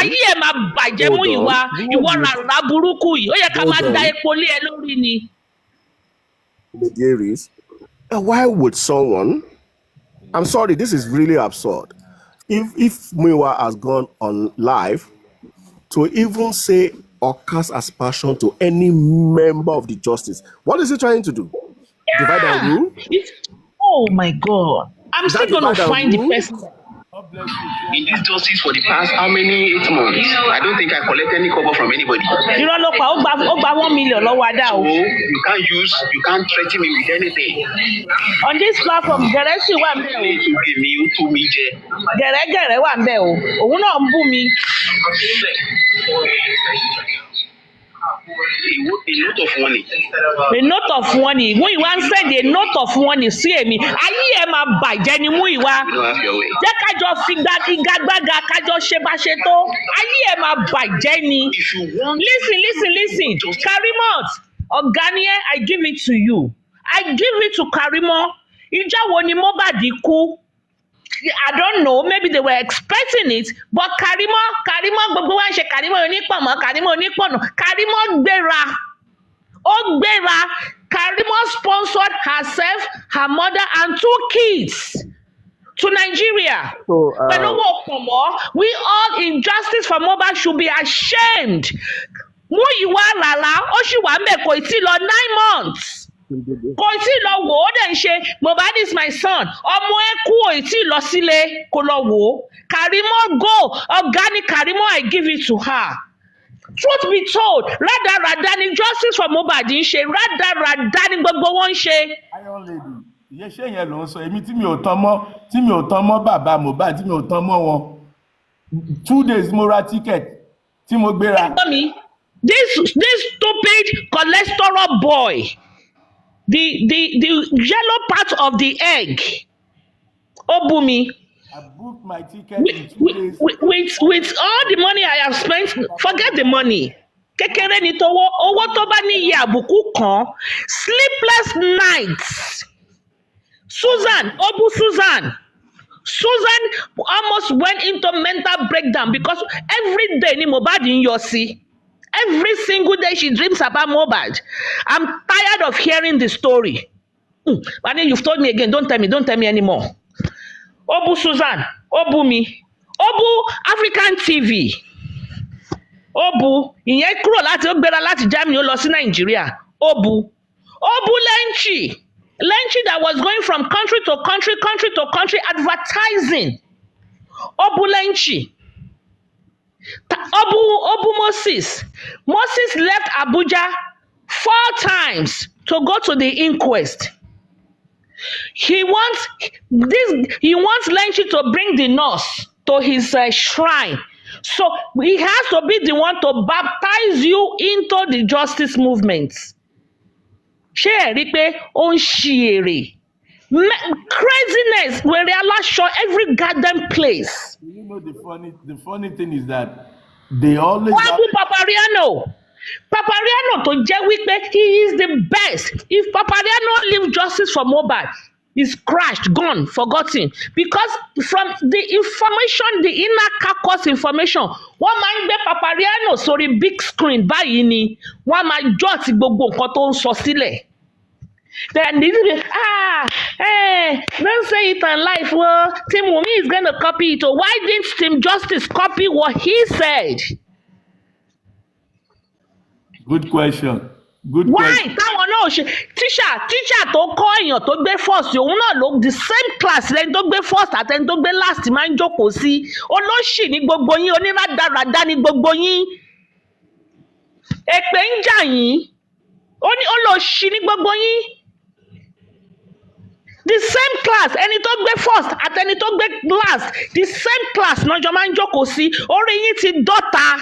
Ayé ẹ̀ máa bàjẹ́ Muyiwa, ìwọ rárá burúkú yìí. Ó yẹ ká máa da epo lé ẹ lórí ni. Why would someone? I'm sorry, this is really absurd. If Muyiwa has gone on live to even say or cast aspersion to any member of the justice, what is he trying to do? Divide and rule? Oh my God! I'm still gonna find the person. In this justice for the past how many 8 months? I don't think I collect any cover from anybody. You don't look ó gba 1 million lọ́wọ́ Adá o. So you can't threaten me with anything. On this platform, Gẹ̀rẹ́ sì wà ńbẹ̀ o. Gẹ̀rẹ́ wà ńbẹ̀ o. Òun náà ń bú mi. A note of warning. A note of warning. Muyiwa ń send a note of warning sí èmi. Ayé ẹ̀ máa bàjẹ́ ni Muyiwa. Jẹ́ kájọ figagbága kájọ ṣe bá ṣe tó. Ayé ẹ̀ máa bàjẹ́ ni. Listen. Karimot, Ọ̀gáníẹ́, I give it to you. I give it to Karimot. Ìjọ́ wo ni Mohbad kú? I don't know, maybe they were expecting it, but Karimot gbogbo wa ń ṣe Karimot onípọ̀nà. Karimot gbéra. Ó gbéra. Karimot sponsored herself, her mother, and 2 kids to Nigeria. Pẹ̀lú owó pọ̀nmọ́, we all in justice for Mohbad should be ashamed. Muyiwa rárá, ó sì wà ńbẹ̀ kò tí lọ 9 months. Kò tí lọ wò ó dẹ̀ ń ṣe Mohbad is my son. Ọmọ ẹ kú ò tí lọ sílé kó lọ wò ó. Karimot go. Organic Karimot, I give it to her. Truth be told, rádaràdá ni justice for Mohbad ń ṣe. Rádaràdá ni gbogbo wọn ń ṣe. Iron Lady, iye ṣé yẹn ló ń sọ èmi tí mi ò tán mọ́ bàbá Mohbad tí mi ò tán mọ́ wọn. 2 days moral ticket. Timo Gbera. This stupid cholesterol boy, the yellow part of the egg, Obumi. I booked my ticket in 2 days. With all the money I have spent, forget the money. Kékeré ni tówó, owó tó bá ní iye àbùkù kan, sleepless nights. Susan almost went into mental breakdown because every day ni Mohbad in your see. Every single day she dreams about Mohbad. I'm tired of hearing the story. But then you've told me again, don't tell me anymore. Obu Susan, Obu mi, Obu African TV. Obu, ìyẹn kúrò láti ó gbéra láti Germany ó lọ sí Nàìjíríà. Obu Lenchi that was going from country to country advertising. Obu Lenchi. Obu Moses left Abuja 4 times to go to the inquest. He wants Lenchi to bring the nurse to his shrine. So he has to be the one to baptize you into the justice movement. Ṣé ẹ rí pé ó ń ṣe èrè? Craziness wèrè aláṣọ every goddamn place. You know the funny thing is that they always. Wọ́n bú Papariano tó jẹ́ wípé he is the best. If Papariano leave justice for Mohbad, is crashed, gone, forgotten. Because from the information, the inner caucus information, wọ́n máa ń gbé Papariano sórí big screen báyìí ni wọ́n máa jot gbogbo nǹkan tó ń sọ sílẹ̀. Then this is don't say it on life. Well, Team Wunmi is going to copy it. Why didn't Team Justice copy what he said? Good question. Why? Táwọn náà ṣe tíṣà tó kọ́ èèyàn tó gbé first òun náà ló the same class lẹ́ni tó gbé first àtẹni tó gbé last máa ń jókòó sí. Olóṣì ní gbogbo yín, onírádàrádá ní gbogbo yín. Èpè ń jà yín. Olóṣì ní gbogbo yín. The same class, ẹni tó gbé first àtẹni tó gbé last, the same class náà jọ máa ń jókòó sí. Orí yín ti dọ́ta.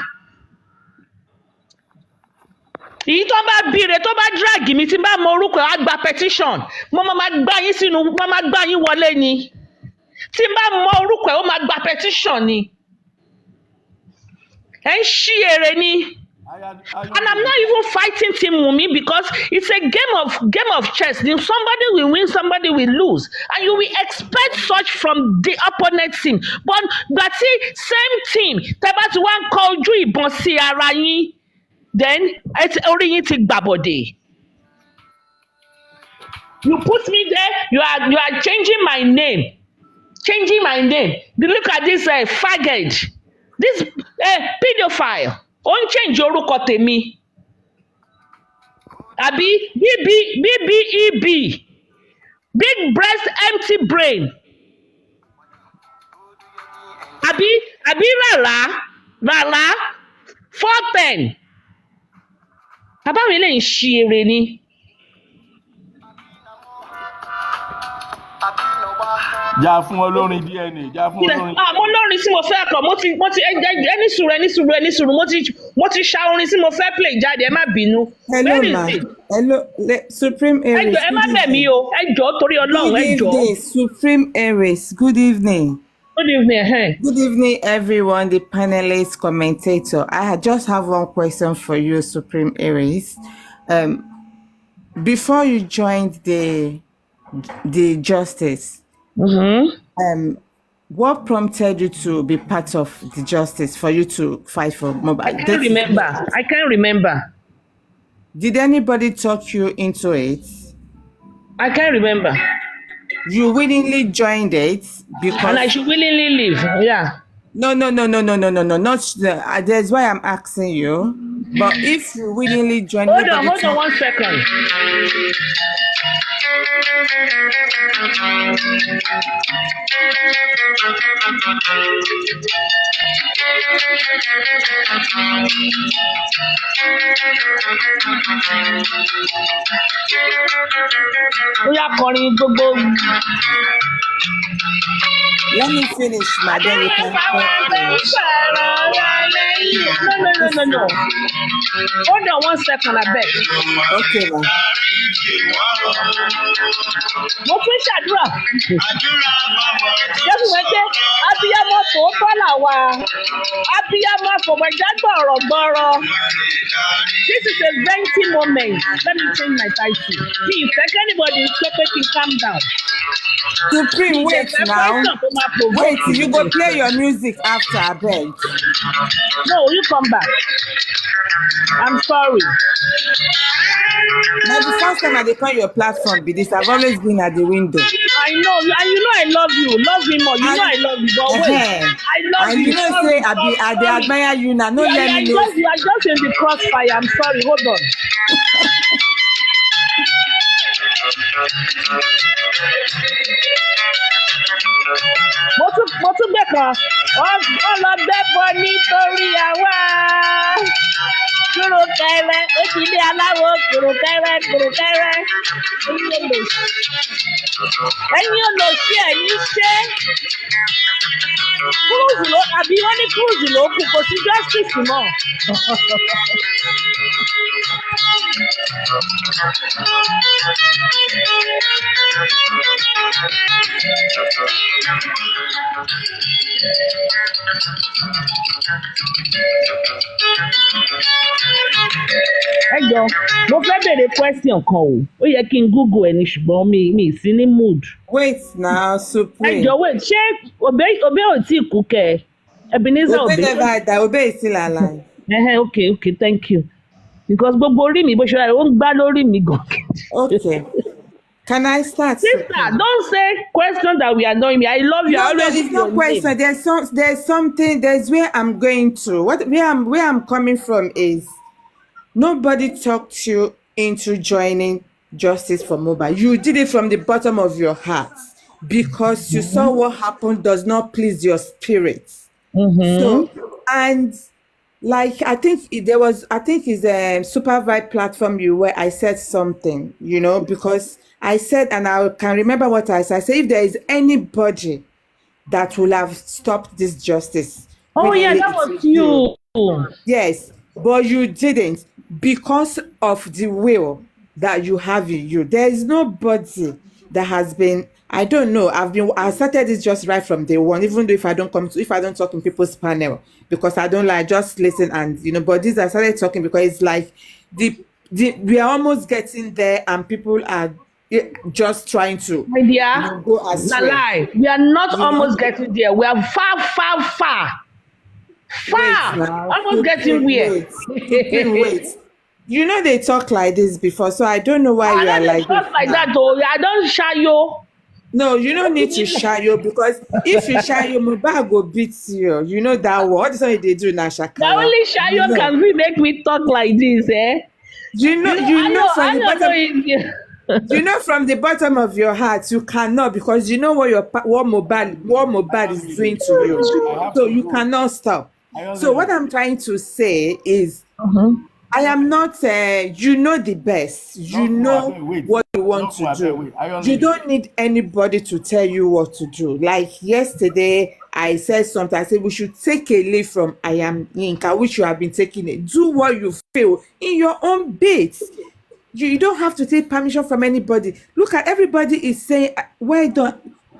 Èyí tó bá bìrè tó bá drag mi tí n bá mọ orúkọ ẹ̀ á gba petition. Mo máa gbá yín sínú, mo máa gbá yín wọlé ni. Tí n bá mọ orúkọ ẹ̀ ó máa gba petition ni. Ẹ ń ṣí èrè ni. And I'm not even fighting Team Wunmi because it's a game of chess. Somebody will win, somebody will lose. And you will expect such from the opponent team. But same team, tẹ́ bá ti wá ń kọ ojú ìbọn sí ara yín, then orí yín ti gbàbọ̀dè. You put me there, you are changing my name. Look at this faggot, this pedophile. Ó ń change orúkọ tèmi. Àbí BBEB, big breast empty brain. Àbí rárá 410. Bàbá mi lè ń ṣí eré ni. Já fún olórin DNA, já fún olórin. Mo lórin tí mo fẹ́ kọ, mo ti ẹni sùúrù, mo ti ṣa orin tí mo fẹ́ play jáde, ẹ má bínú. Hello ma, hello Supreme Aries. Ẹ má bẹ̀ mí o, ẹ jọ̀ọ́ torí Ọlọ́run, ẹ jọ̀ọ́. Good evening, Supreme Aries, good evening. Good evening. Good evening, everyone, the panelists, commentator. I just have one question for you, Supreme Aries. Before you joined the justice, what prompted you to be part of the justice for you to fight for Mohbad? I can't remember. Did anybody talk you into it? I can't remember. You willingly joined it because and I should willingly leave. Yeah. No. Not the, that's why I'm asking you. But if you willingly join, Hold on 1 second. We are calling gbogbo. Let me finish, madam. You can No. Hold on 1 second, I beg. Okay, ma'am. Mo tún ṣàdúrà. Jésù wẹ́kẹ́, abiyamọ tòótọ́ làwa. Abiyamọ àfọ̀gbẹ̀jágbọ̀ ọ̀rọ̀ gbọ́rọ̀. This is a venting moment. Let me change my title. Please, let anybody stop it and calm down. Supreme, wait now. Wait, you go play your music after, I beg. No, you come back. I'm sorry. Now the first time I call your platform be this. I've always been at the window. I know, and you know I love you. Love me more. You know I love you, but wait. I love and you. You know say I admire you now. No, let me know. You are just in the crossfire. I'm sorry. Hold on. Mo tún gbé kan ọlọ́gbẹ́ bọ nítorí àwa kúròkẹrẹ ó ti lé aláwo kúròkẹrẹ ẹ̀yin olóṣì ẹ̀yin ṣe kúrúùsù ló àbí wọ́n ní kúrúùsù ló kù kò sí justice mọ́. Ẹ jọ mo fẹ́ bèrè question kan o ó yẹ kí n google ẹ̀ ní ṣùgbọ́n mi sí ní mood. Wait now, Supreme. Ẹ jọ wait ṣé Obe ò tí ì kú kẹ Ebenezer Obe never die. Obe is still alive. Okay, thank you because gbogbo orí mi bó ṣe rà ó ń gbá lórí mi gan. Okay. Can I start? Sister, don't say question that we are knowing me. I love you. No, there's no question. There's something. There's where I'm going to. Where I'm coming from is nobody talked you into joining Justice for Mohbad. You did it from the bottom of your heart because you saw what happened does not please your spirit. So and. Like I think it's a supervised platform where I said something, because I said, and I can remember what I said. I said, if there is anybody that will have stopped this justice. Oh yeah, that was you. Yes, but you didn't because of the will that you have in you. There is nobody that has been. I don't know. I started this just right from day one, even though if I don't talk in people's panel because I don't like just listen and but this I started talking because it's like we are almost getting there and people are just trying to go astray. We are not almost getting there. We are far. Almost getting where. Wait. They talk like this before, so I don't know why you are like this. Like that though. I don't shy you. No, you don't need to shy you because if you shy you, Mohbad go beat you. You know that what is what they do now, Shakara. The only shy you can we make me talk like this, eh? From the bottom of your heart, you cannot because you know what Mohbad is doing to you. So you cannot stop. So what I'm trying to say is I am not the best. You know what you want to do. You don't need anybody to tell you what to do. Like yesterday, I said something. I said we should take a leave from I Am Yinka, which you have been taking it. Do what you feel in your own bits. You don't have to take permission from anybody. Look at everybody is saying, why don't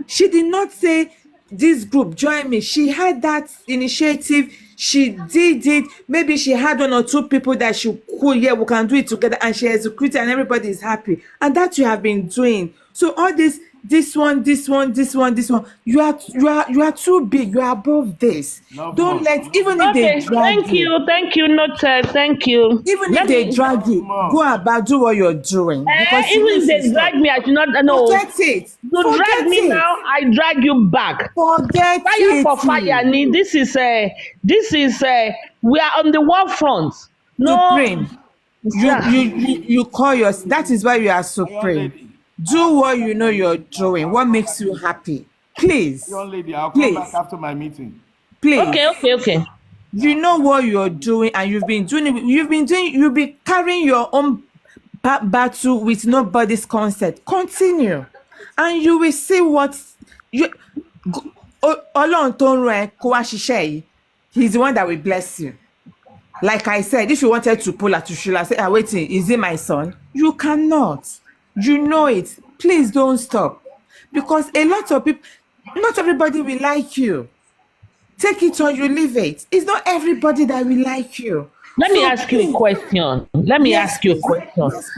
she did not say this group join me. She had that initiative. She did it. Maybe she had 1 or 2 people that we can do it together, and she executed, and everybody is happy. And that you have been doing. So all this one. You are too big. You are above this. Don't let even if they drag you. Thank you, noted. Thank you. Even if they drag you, go about do what you're doing. Because even if they drag me, I do not know. Forget it. You drag me now, I drag you back. Forget fire it. For fire. This is we are on the war front. No. Supreme. You call yours. That is why you are supreme. Do what you know you're doing. What makes you happy? Please. Young lady, I'll come back after my meeting. Please. Okay. You know what you're doing, and you've been carrying your own battle with nobody's consent. Continue, and you will see what you. Ọlọ́run tó ń rán ẹ kó wá ṣiṣẹ́ yìí, he's the one that will bless you. Like I said, if you wanted to pull at Tushula, say, waiting, is he my son? You cannot. You know it. Please don't stop. Because a lot of people, not everybody will like you. Take it or you leave it. It's not everybody that will like you. Let me ask you a question. Yes,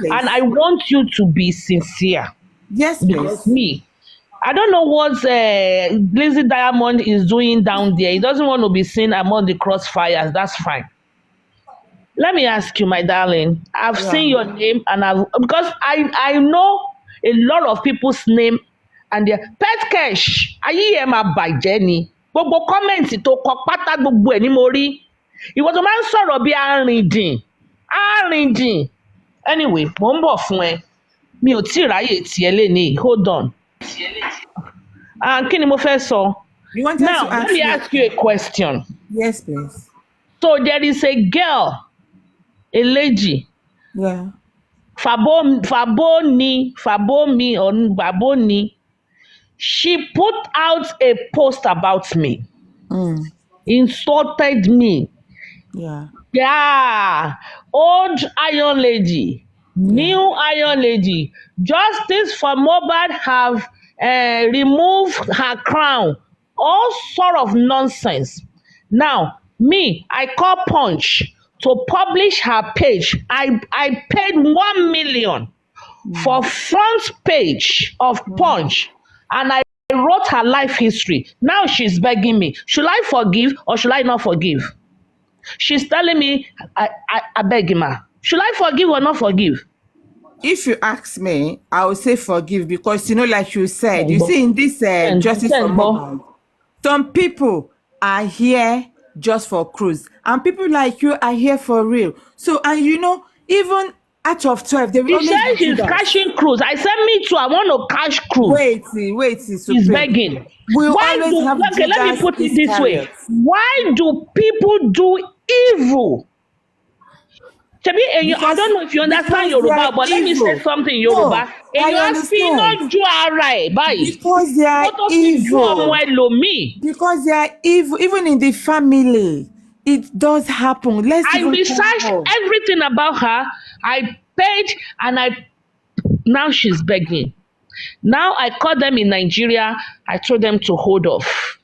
and I want you to be sincere. Yes, because me, I don't know what Lizzie Diamond is doing down there. He doesn't want to be seen among the crossfires. That's fine. Let me ask you, my darling. I've seen your name, and because I know a lot of people's name and their pet cash. Ayé ẹ máa bàjẹ́ ni. Gbogbo kọ́mẹ̀ntì tó kọ pátá gbogbo ẹ̀ ni mo rí. Ìwọ tó máa ń sọ̀rọ̀ bí arìndìn. Anyway, mo ń bọ̀ fún ẹ. Mi ò tí ì ráyè tiẹ̀ lénìí. Hold on. Kí ni mo fẹ́ sọ? Now, let me ask you a question. Yes, please. So there is a girl, a lady. Yeah. Faboni. She put out a post about me. Insulted me. Yeah. Old Iron Lady. New Iron Lady. Justice for Mohbad have removed her crown. All sort of nonsense. Now, me, I call Punch to publish her page. I paid 1 million for front page of Punch, and I wrote her life history. Now she's begging me, should I forgive or should I not forgive? She's telling me, I beg him. Should I forgive or not forgive? If you ask me, I will say forgive, because like you said, you see in this justice for Mohbad, some people are here just for cruise, and people like you are here for real. So, and even out of 12, they will. He said she's cashing cruise. I said me too. I want to cash cruise. Wait. He's begging. Let me put it this way. Why do people do evil? I don't know if you understand Yoruba, but let me say something in Yoruba. Because they are evil. Because they are evil. Even in the family, it does happen. I researched everything about her. I paid, and now she's begging. Now I called them in Nigeria. I told them to hold off.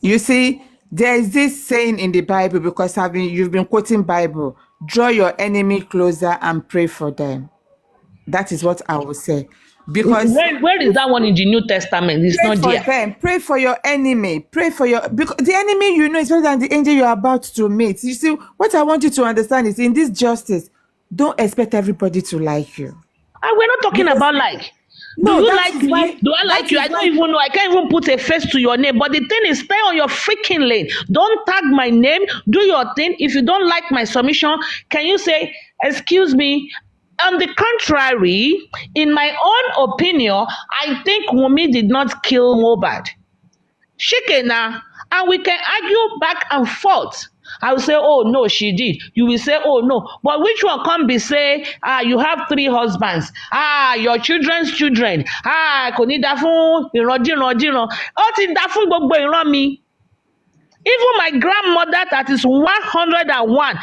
You see, there is this saying in the Bible, because you've been quoting Bible, draw your enemy closer and pray for them. That is what I will say. Because where is that one in the New Testament? It's not there. Them. Pray for your enemy. Because the enemy is better than the angel you're about to meet. You see, what I want you to understand is, in this justice, don't expect everybody to like you. And we're not talking about like. Do you like me? Do I like you? I don't even know. I can't even put a face to your name. But the thing is, stay on your freaking lane. Don't tag my name. Do your thing. If you don't like my submission, can you say, excuse me? On the contrary, in my own opinion, I think Wunmi did not kill Mohbad. Shikena, and we can argue back and forth. I will say, oh no, she did. You will say, oh no. But which one can be say, you have 3 husbands. Your children's children. Kò ní dá fún ìrandíran. Ó ti dá fún gbogbo ìran mi. Even my grandmother, that is 101,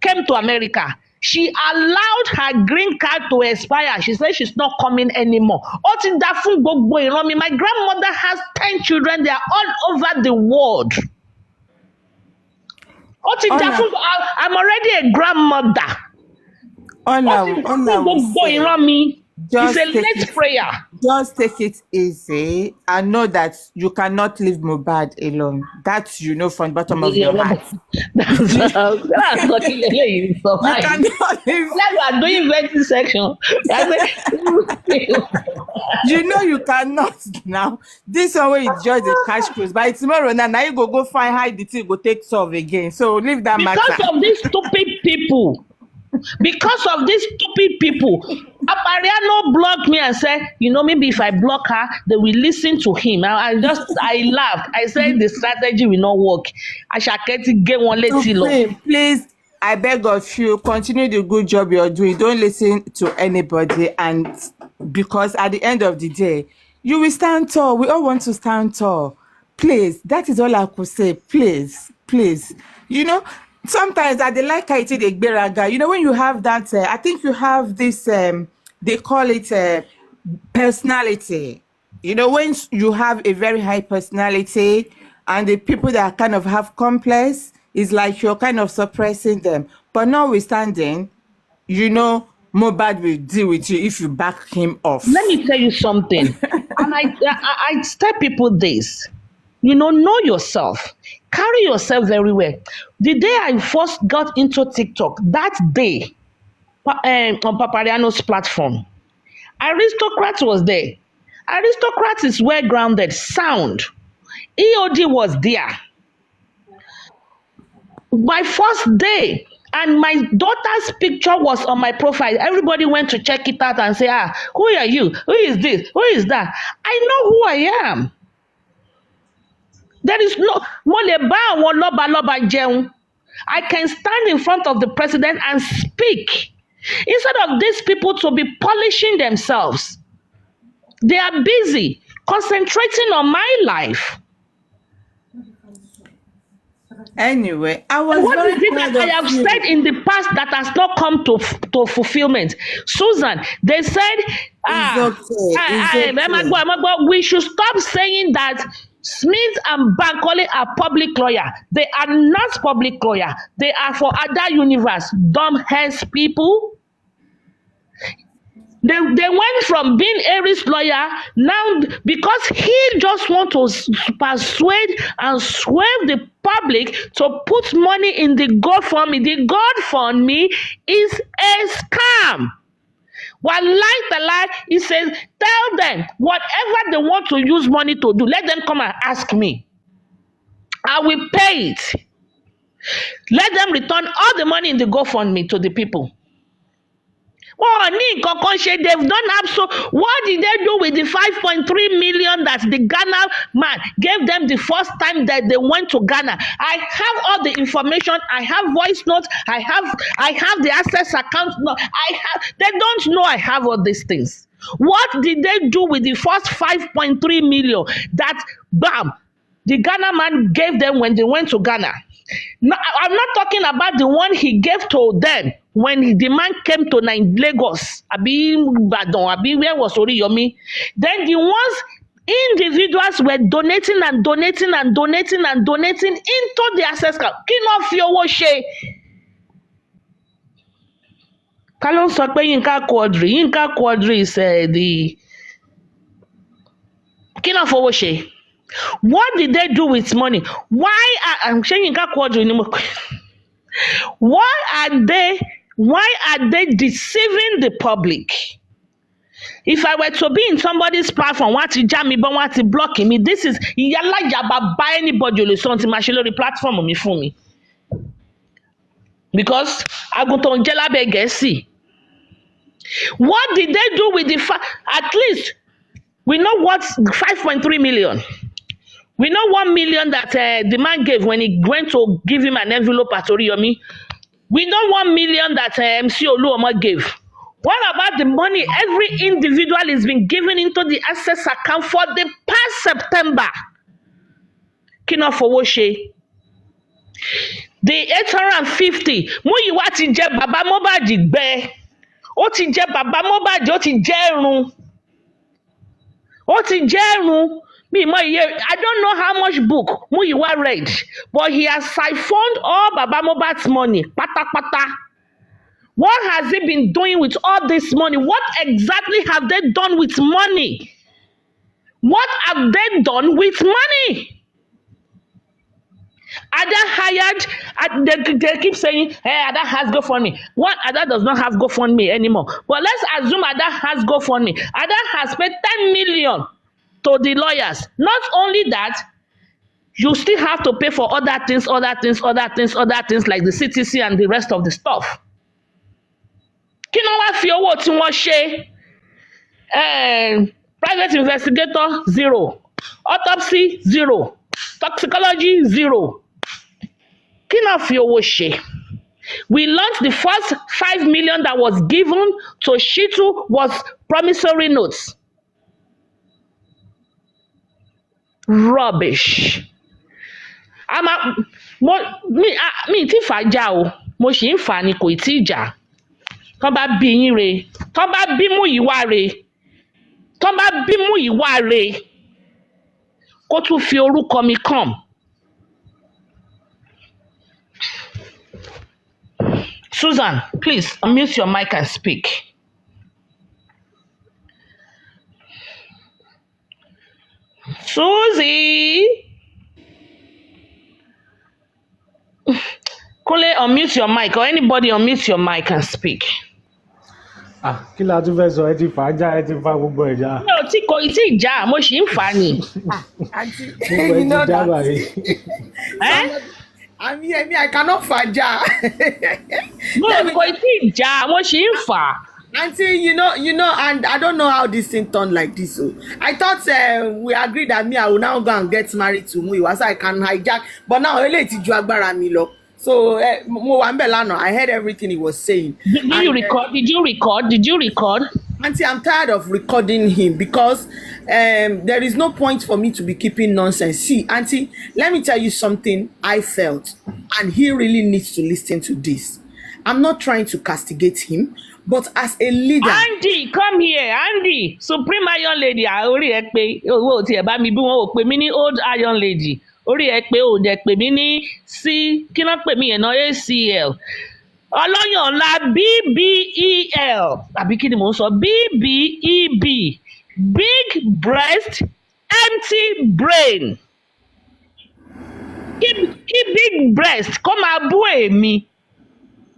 came to America. She allowed her green card to expire. She said she's not coming anymore. Ó ti dá fún gbogbo ìran mi. My grandmother has 10 children. They are all over the world. I'm already a grandmother. It's a late prayer. Just take it easy and know that you cannot leave Mohbad alone. That you know from the bottom of your heart. That's what you cannot leave. We are doing vetting section. You know you cannot now. This one way is just a cash cruise. By tomorrow now you go find hide the thing, go take solve again. So leave that matter. Because of these stupid people. Because of these stupid people, Apariano blocked me and said, you know, maybe if I block her, they will listen to him. I laughed. I said the strategy will not work. I shall get one please, I beg of you, continue the good job you're doing. Don't listen to anybody, and because at the end of the day, you will stand tall. We all want to stand tall. Please, that is all I could say. Please, please. You know, sometimes I like it the gberaga. You know, when you have that, I think you have this, they call it personality. You know, when you have a very high personality and the people that kind of have complex, it's like you're kind of suppressing them. But notwithstanding, you know, Mohbad will deal with you if you back him off. Let me tell you something. And I tell people this. You know yourself. Carry yourself very well. The day I first got into TikTok, that day, on Papariano's platform, Aristocrat was there. Aristocrat is well grounded, sound. EOD was there. My first day, and my daughter's picture was on my profile. Everybody went to check it out and say, who are you? Who is this? Who is that? I know who I am. There is no I can stand in front of the president and speak. Instead of these people to be polishing themselves, they are busy concentrating on my life. Anyway, what is it that I have said in the past that has not come to fulfillment? Susan, they said, we should stop saying that Smith and Bankole are public lawyer. They are not public lawyer. They are for other universe. Dumb heads people. They went from being Aries lawyer now because he just want to persuade and swerve the public to put money in the GoFundMe. The GoFundMe is a scam. While lie, he says, tell them whatever they want to use money to do, let them come and ask me. I will pay it. Let them return all the money in the GoFundMe to the people. They've done absolutely. What did they do with the 5.3 million that the Ghana man gave them the first time that they went to Ghana? I have all the information. I have voice notes. I have the access account. No, they don't know I have all these things. What did they do with the first 5.3 million that the Ghana man gave them when they went to Ghana? No, I'm not talking about the one he gave to them when the man came to Lagos. Where was Oriyomi? Then the ones individuals were donating and donating and donating and donating into the access card. Kalon sọ pé Yinka Quadri is the Kino fowó ṣe. What did they do with money? Why are they deceiving the public? If I were to be in somebody's platform, what to jam me, but what to block me, this is yalla jaba buy anybody on the platform me for me. Because I go to Angela Begesi. What did they do with the at least we know what's 5.3 million. We know 1 million that the man gave when he went to give him an envelope at Oriyomi. We know 1 million that MC Oluoma gave. What about the money every individual is being given into the access account for the past September? Kino Fowoshe. The 850. Muyiwa ti jẹ Baba Mohbad gbẹ. Ó ti jẹ Baba Mohbad, ó ti jẹ ẹrun. Ó ti jẹ ẹrun. I don't know how much book Muyiwa read, but he has siphoned all Baba Mohbad's money. Pata pata. What has he been doing with all this money? What exactly have they done with money? What have they done with money? Ada hired, they keep saying, hey, Ada has GoFundMe. What? Ada does not have GoFundMe anymore. But let's assume Ada has GoFundMe. Ada has paid 10 million to the lawyers. Not only that, you still have to pay for other things like the CTC and the rest of the stuff. Kí ló wá fi owó tí wọ́n ṣe? Private investigator, 0. Autopsy, 0. Toxicology, 0. Kí ló fi owó ṣe? We learned the first 5 million that was given to Shitu was promissory notes. Rubbish. Mi ti fàjà o, mo ṣì ń fà ni kò tí ì jà. Tọ́ bá bí yín re, tọ́ bá bí Múyìwá re, tọ́ bá bí Múyìwá re, kó tún fi orúkọ mi kàn. Susan, please unmute your mic and speak. Susie. Kule, unmute your mic, or anybody unmute your mic and speak. Kí la tún fẹ́ sọ, ẹ ti fà á já, ẹ ti fa gbogbo ẹ̀ já. Mi ò tí kò tí ì já, mo ṣì ń fà á ni. Gbogbo ẹ ti já báyìí. I cannot faja. No, kò tí ì já, mo ṣì ń fà á. Auntie, you know, and I don't know how this thing turned like this. So I thought we agreed that I will now go and get married to Muyiwa, so I can hijack. But now, so I heard everything he was saying. Did you record? Did you record? Auntie, I'm tired of recording him because there is no point for me to be keeping nonsense. See, Auntie, let me tell you something I felt, and he really needs to listen to this. I'm not trying to castigate him, but as a leader. Andy, come here, Andy. Supreme Iron Lady, orí ẹ pé owó tí ẹ bá mi bí wọn ò pè mí ní Old Iron Lady. Orí ẹ pé ò dẹ̀ pè mí ní kí ló pè mí yẹn náà ACL. Ọlọ́yàn ńlá BBEL àbí kí ni mò ń sọ BBEB, big breast empty brain. Kí big breast kó máa bú èmi.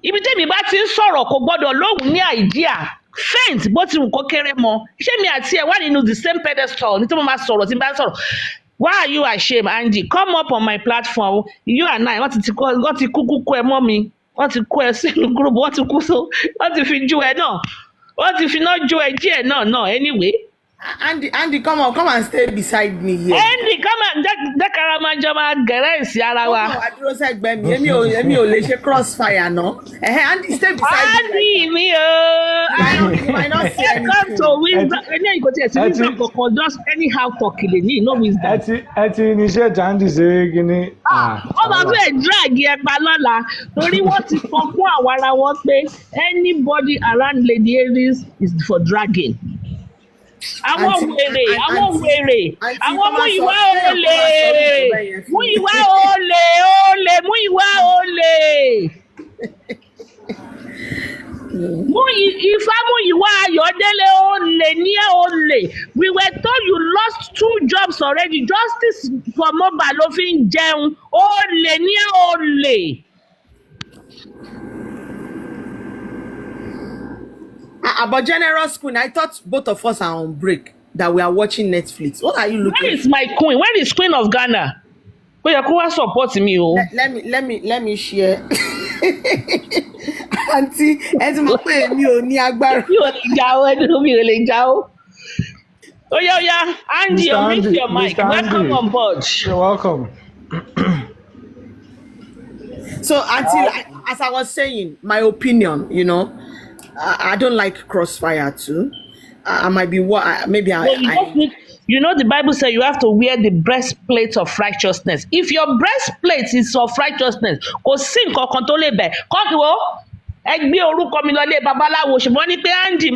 Ibi tẹ́mi bá ti ń sọ̀rọ̀ kò gbọ́dọ̀ lóhùn ní àìdíà faint bó ti wù kó kéré mọ́. Ṣé mi àti ẹ̀ wà nínú the same pedestal ní tí mo máa sọ̀rọ̀ tí n bá sọ̀rọ̀? Why are you ashamed, Andy? Come up on my platform. You and I, wọ́n ti kúkú kó ẹ mọ́ mi. Wọ́n ti kó ẹ sínú group. Wọ́n ti fi jó ẹ náà. Wọ́n ti fi náà jó ẹ díẹ̀ náà. Anyway. Andy, come and stay beside me here. Andy, come and dákàrà máa jọ máa gẹ̀rẹ́ ìsì ara wa. Ó àdúró sẹ́gbẹ̀ẹ́ mi, èmi ò lè ṣe crossfire náà. Andy, stay beside me. Andy, mi o. You might not say anything. Come to wisdom. Ẹni ìkò tí ẹ ti wisdom kankan just anyhow talk lè ní no wisdom. Ẹ ti iṣẹ́ Andy ṣe kíní. Ó máa fẹ́ drag ẹ pa lọ́la torí wọ́n ti sọ fún àwọn ara wọn pé anybody around Lady Aries is for dragging. Àwọn wèrè àwọn Múyìwá olè Ifá Múyìwá Ayọ̀délé olè. We were told you lost 2 jobs already. Justice for Mohbad ló fi ń jẹun olè. About Generous Queen, I thought both of us are on break, that we are watching Netflix. What are you looking? Where is my queen? Where is Queen of Ghana? Ó yẹ kó wá support mi o. Let me share. Auntie, ẹ ti mọ̀ pé mi ò ní agbára. Mi ò lè já o, ẹnu mi ò lè já o. Oya, Andy, unmute your mic. Welcome on board. You're welcome. So, Auntie, as I was saying, my opinion, I don't like crossfire too. I might be you know the Bible says you have to wear the breastplate of righteousness. If your breastplate is of righteousness, kò sí nǹkan kan tó lè bẹ̀. ẹ gbé orúkọ mi lọ lé babaláwo ṣùgbọ́n ní pé Andy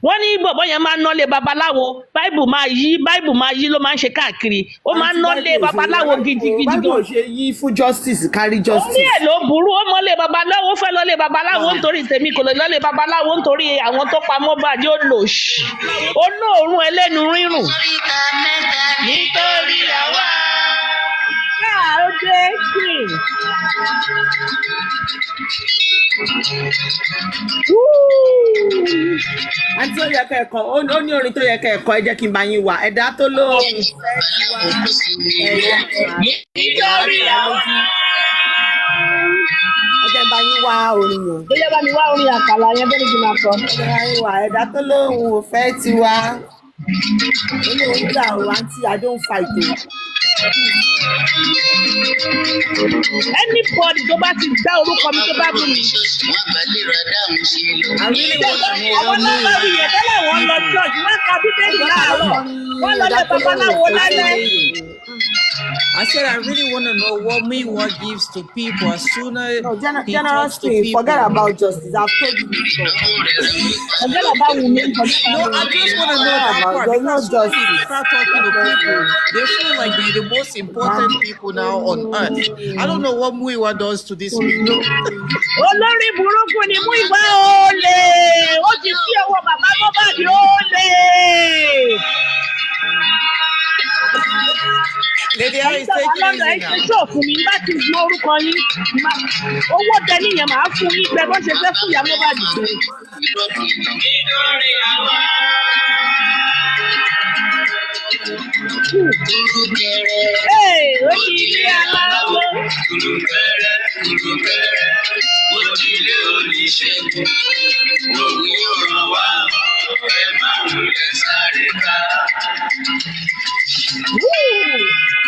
wọ́n ní bọ̀bọ́ yẹn máa ń ná lé babaláwo báìbù máa yí ló máa ń ṣe káàkiri ó máa ń ná lé babaláwo gidigidi báwo gan. ṣe yí fún justice carry ó ní justice. ẹ̀ ló burú ó mọ́ lé babaláwo ó fẹ́ lọ lé babaláwo nítorí tèmi kò lè lọ lé babaláwo nítorí àwọn tó pa Mohbad yóò lò ṣì olóòórùn ẹlẹ́nu rírùn. nítorí àwa. ó dé sí i. àǹtí ó yẹ kẹ́ ẹ̀kọ́ ó ní orin tó yẹ kẹ́ ẹ̀kọ́ ẹ jẹ́ kí n bá yín wá ẹ̀dá tó lóhùn fẹ́ ti wá ẹ̀yà nítorí àwa. ẹ jẹ́ n bá yín wá orin yẹn. bóyá bá mi wá orin àkàlà yẹn bẹ́ẹ̀ ni kí n máa sọ. ẹ jẹ́ bá yín wá ẹ̀dá tó lóhùn fẹ́ ti wá ó ní orin gbà ó àǹtí I don't fight o. anybody tó bá ti dá orúkọ mi tó bá bù mí. àwọn nọ́mbà mi yẹn tẹ́lẹ̀ wọ́n lọ church wọ́n ka bíbélì láàárọ̀ wọ́n lọ lé babaláwo lálẹ́. I said I really want to know what Muyiwa gives to people as soon as No, he general talks to speaking, people. forget about justice. I've told you before. Forget about women. No, I just want to know that part There's no because when people justice. start talking to people, they feel like they're the most important people now on earth. I don't know what Muyiwa does to these people. olórí burúkú ni Muyiwa olè ó ti fi ọwọ́ bàbá Mohbad olè. Lady Harry is taking it easy now. ṣó fún mi bá ti mọ orúkọ yín owó tẹ́lẹ̀ yẹn máa fún yín pé bó ṣe fẹ́ fún ìyá Mohbad ṣe. ó ti ilé aláwọ̀.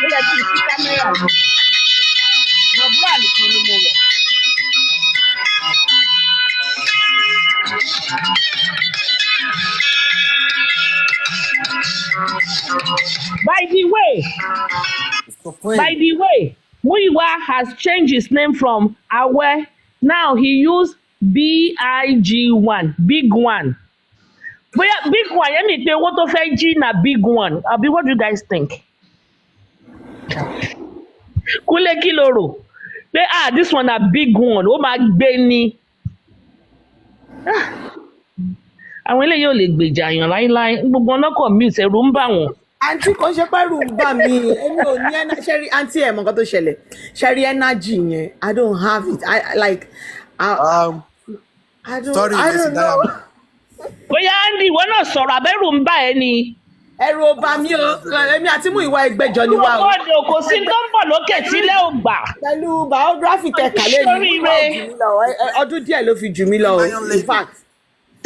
ó yẹ kí n fi kámẹ́rà mi bọ̀bú àlùkò ni mo wọ̀. By the way, Muyiwa has changed his name from Awe. Now he used BIG1, big one. But yeah, big one, yẹn mi pé owó tó fẹ́ jí na big one. Abi, what do you guys think? Kúnlé kí ló rò? Pé this one na big one, ó máa gbé ni. Àwọn eléyìí ò lè gbèjà yàn láíláí, gbogbo ọ̀nà kan mute ẹ̀rù ń bà wọ́n. Àǹtí kan ṣe pẹ́rù ń bà mí, èmi ò ní ẹná ṣẹ́rí àǹtí ẹ̀ mọ̀ nǹkan tó ṣẹlẹ̀. Ṣẹ́rí energy yẹn, I don't have it. I don't know. Bóyá Andy ìwọ náà sọ̀rọ̀ abẹ́rù ń bà ẹ́ ni. Ẹ̀rù ò bà mí o, èmi àti Muyiwa ẹgbẹ́jọ ni wá o. Ọ̀dọ̀ kò sí tó ń bọ̀ lókè tílẹ̀ ò gbà. Pẹ̀lú biography kẹ̀kà lẹ́nu ọdún díẹ̀ ló fi jù mí lọ o, in fact.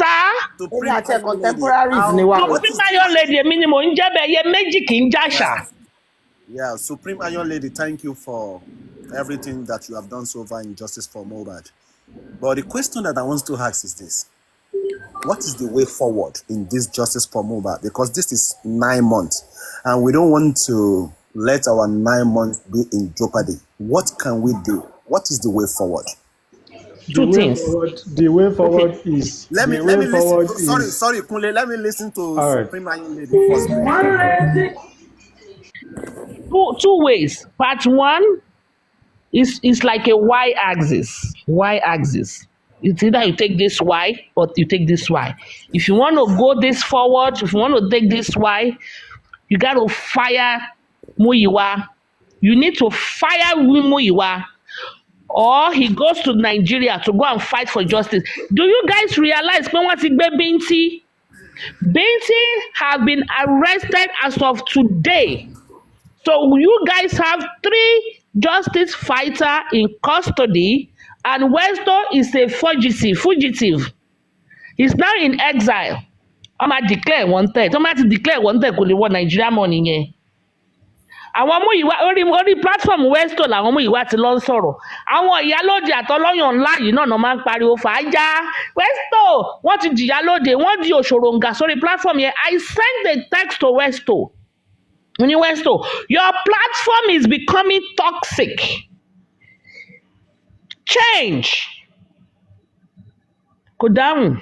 Èmi àti ẹ̀ contemporaries ni wá o. Supreme Iron Lady èmi ni mò ń jẹ́ bẹ́ẹ̀ yẹ méjì kì í jàṣà. Yeah, Supreme Iron Lady, thank you for everything that you have done so far in Justice for Mohbad. But the question that I want to ask is this. What is the way forward in this Justice for Mohbad? Because this is 9 months and we don't want to let our 9 months be in jeopardy. What can we do? What is the way forward? The way forward is. Let me listen. Sorry, Kunle. Let me listen to Supreme Iron Lady first. Two ways. Part one is like a y-axis. Y-axis. It's either you take this Y or you take this Y. If you want to go this forward, if you want to take this Y, you got to fire Muyiwa. You need to fire Muyiwa, or he goes to Nigeria to go and fight for justice. Do you guys realize when what Binti? Binti have been arrested as of today. So you guys have 3 justice fighters in custody, and Westo is a fugitive. He's now in exile. I'm going to declare wanted. Kò lè wọ Nigeria money yẹn. Àwọn Muyiwa orí platform Westo làwọn Muyiwa ti lọ sọ̀rọ̀. Àwọn ìyálóde àtọlọ́yàn ńlá yìí náà máa ń pariwo fàájà. Westo wọ́n ti jìyálóde, wọ́n di òṣòròǹgà sórí platform yẹn. I sent the text to Westo. Westo, your platform is becoming toxic. Change. Kò dáhùn.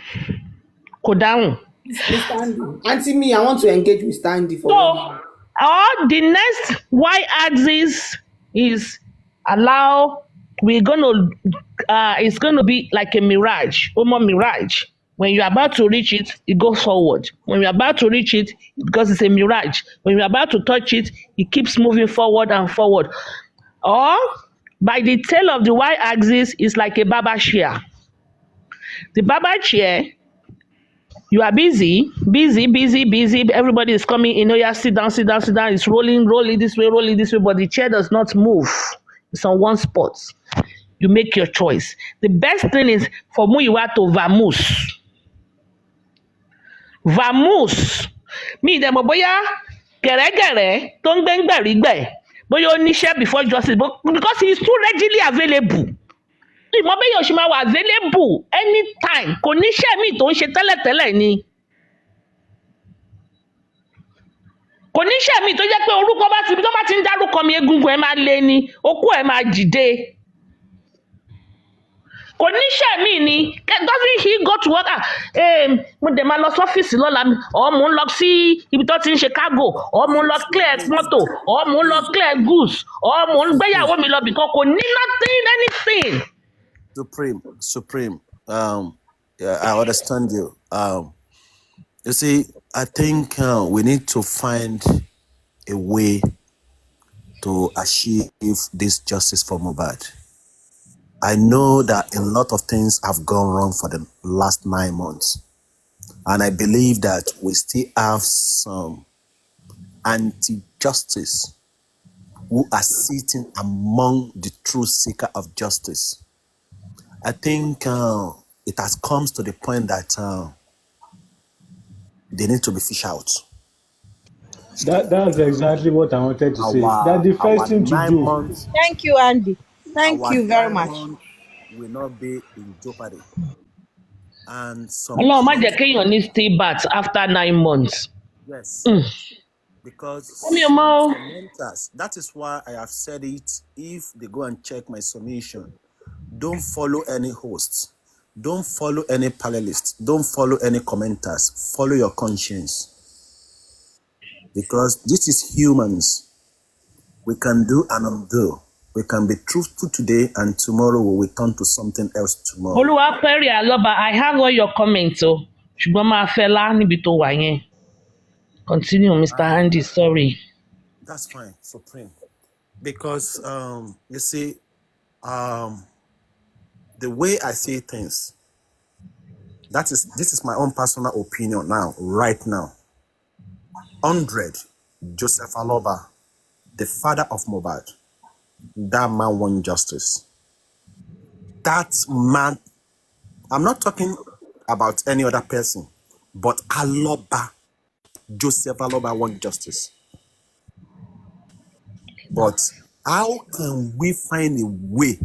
Kò dáhùn. Mr. Andy. Auntie me, I want to engage Mr. Andy for So, 1 minute. the next y-axis is it's gonna be like a mirage, almost mirage. When you're about to reach it, it goes forward. When you're about to reach it, because it's a mirage, when you're about to touch it, it keeps moving forward and forward. Or by the tail of the y-axis is like a barber chair. The barber chair, you are busy. Everybody is coming in. Oh, yeah, sit down. It's rolling this way, but the chair does not move. It's on one spot. You make your choice. The best thing is for Muyiwa to vamoose. Vamoose. Mi demo boya gere tó ń gbé ngbẹ̀rígbẹ̀. Bóyá ó níṣẹ́ before justice, but because he is too readily available. Ìmọ̀ bẹ́ẹ̀ yóò ṣe máa wà available anytime. Kò níṣẹ́ míì tó ń ṣe tẹ́lẹ̀tẹ́lẹ̀ ni. Kò níṣẹ́ míì tó jẹ́ pé orúkọ tó bá ti ń dárúkọ mi egungun ẹ̀ máa lé ni, okó ẹ̀ máa dìde. Kò níṣẹ́ míì ni, doesn't he go to work? Mo dẹ̀ máa lọ sọ́fíìsì lọ́la mi, or mo ń lọ sí ibi tó ti ń ṣe cargo, or mo ń lọ clear mọ́tò, or mo ń lọ clear goods, or mo ń gbéyàwó mi lọ bìkan, kò ní anything. Supreme. Yeah, I understand you. You see, I think we need to find a way to achieve this justice for Mohbad. I know that a lot of things have gone wrong for the last 9 months. And I believe that we still have some anti-justice who are sitting among the true seeker of justice. I think it has come to the point that they need to be fished out. That's exactly what I wanted to say. That's the first thing to do. Thank you, Andy. Thank you very much. Will not be in jeopardy. And some Ọlọ́run má jẹ́ kéèyàn ní stay back after 9 months. yes, Mm. because Omi ọmọ o. that is why I have said it. If they go and check my submission, don't follow any host, don't follow any panelist, don't follow any commenters. Follow your conscience, because this is humans. We can do and undo. We can be truthful today, and tomorrow we will turn to something else tomorrow. Olúwapẹ̀rẹ̀ Alọ́ba, I have all your comments o. Ṣùgbọ́n máa fẹ́ lá níbi tó wà yẹn. Continue, Mr. Andy, sorry. That's fine, Supreme. Because you see, the way I see things, this is my own personal opinion now, right now. 100, Joseph Aloba, the father of Mohbad. That man wants justice. That man, I'm not talking about any other person, but Aloba, Joseph Aloba wants justice. But how can we find a way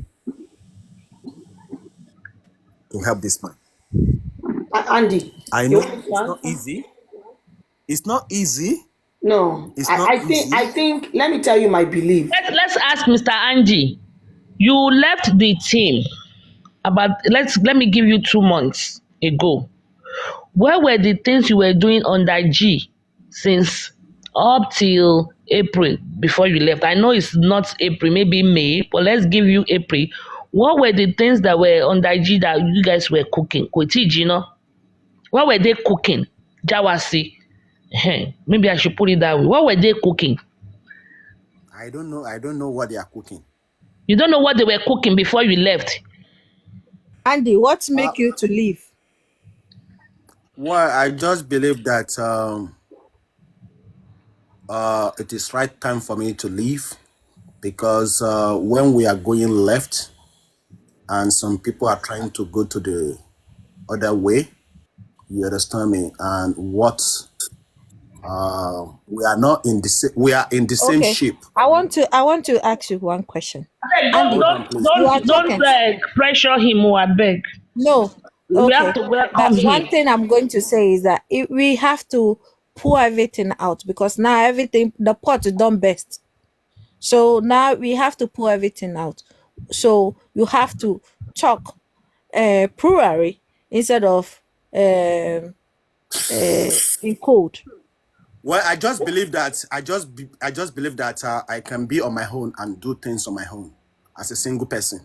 to help this man? Andy. I know it's not easy. It's not easy. No, It's not I think, let me tell you my belief. Let's ask Mr. Andy. You left the team let me give you 2 months ago. Where were the things you were doing under G since up till April before you left? I know it's not April, maybe May, but let's give you April. What were the things that were under G that you guys were cooking? What were they cooking? Jawasi. Maybe I should put it that way. What were they cooking? I don't know what they are cooking. You don't know what they were cooking before you left? Andy, what make you to leave? Well, I just believe that it is right time for me to leave, because when we are going left and some people are trying to go to the other way, you understand me, and what we are not in the we are in the same ship. I want to ask you one question. Don't pressure him, I beg. No. We have to welcome him. One thing I'm going to say is that we have to pour everything out, because now the pot is done best. So now we have to pour everything out. So you have to talk plurally instead of in code. Well, I just believe that I just believe that I can be on my own and do things on my own as a single person.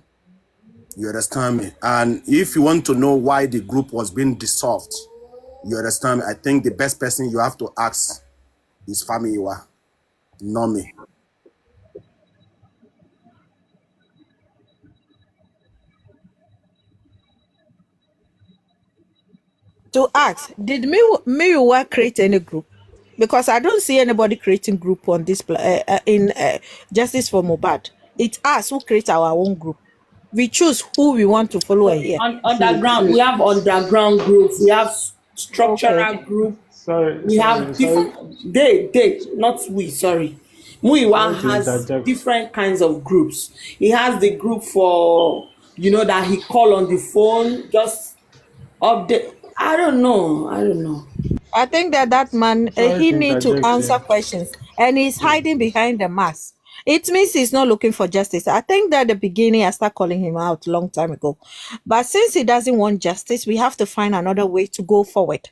You understand me? And if you want to know why the group was being dissolved, you understand me? I think the best person you have to ask is Famiwa, not me. To ask, did Miwa create any group? Because I don't see anybody creating group on this in Justice for Mohbad. It's us who create our own group. We choose who we want to follow here. Underground, we have underground groups. We have structural group. We have different. Not we. Sorry, Muiwa has different kinds of groups. He has the group for that he call on the phone, just update. I don't know. I think that man he need to answer questions, and he's hiding behind the mask. It means he's not looking for justice. I think that at the beginning I started calling him out a long time ago, but since he doesn't want justice, we have to find another way to go forward.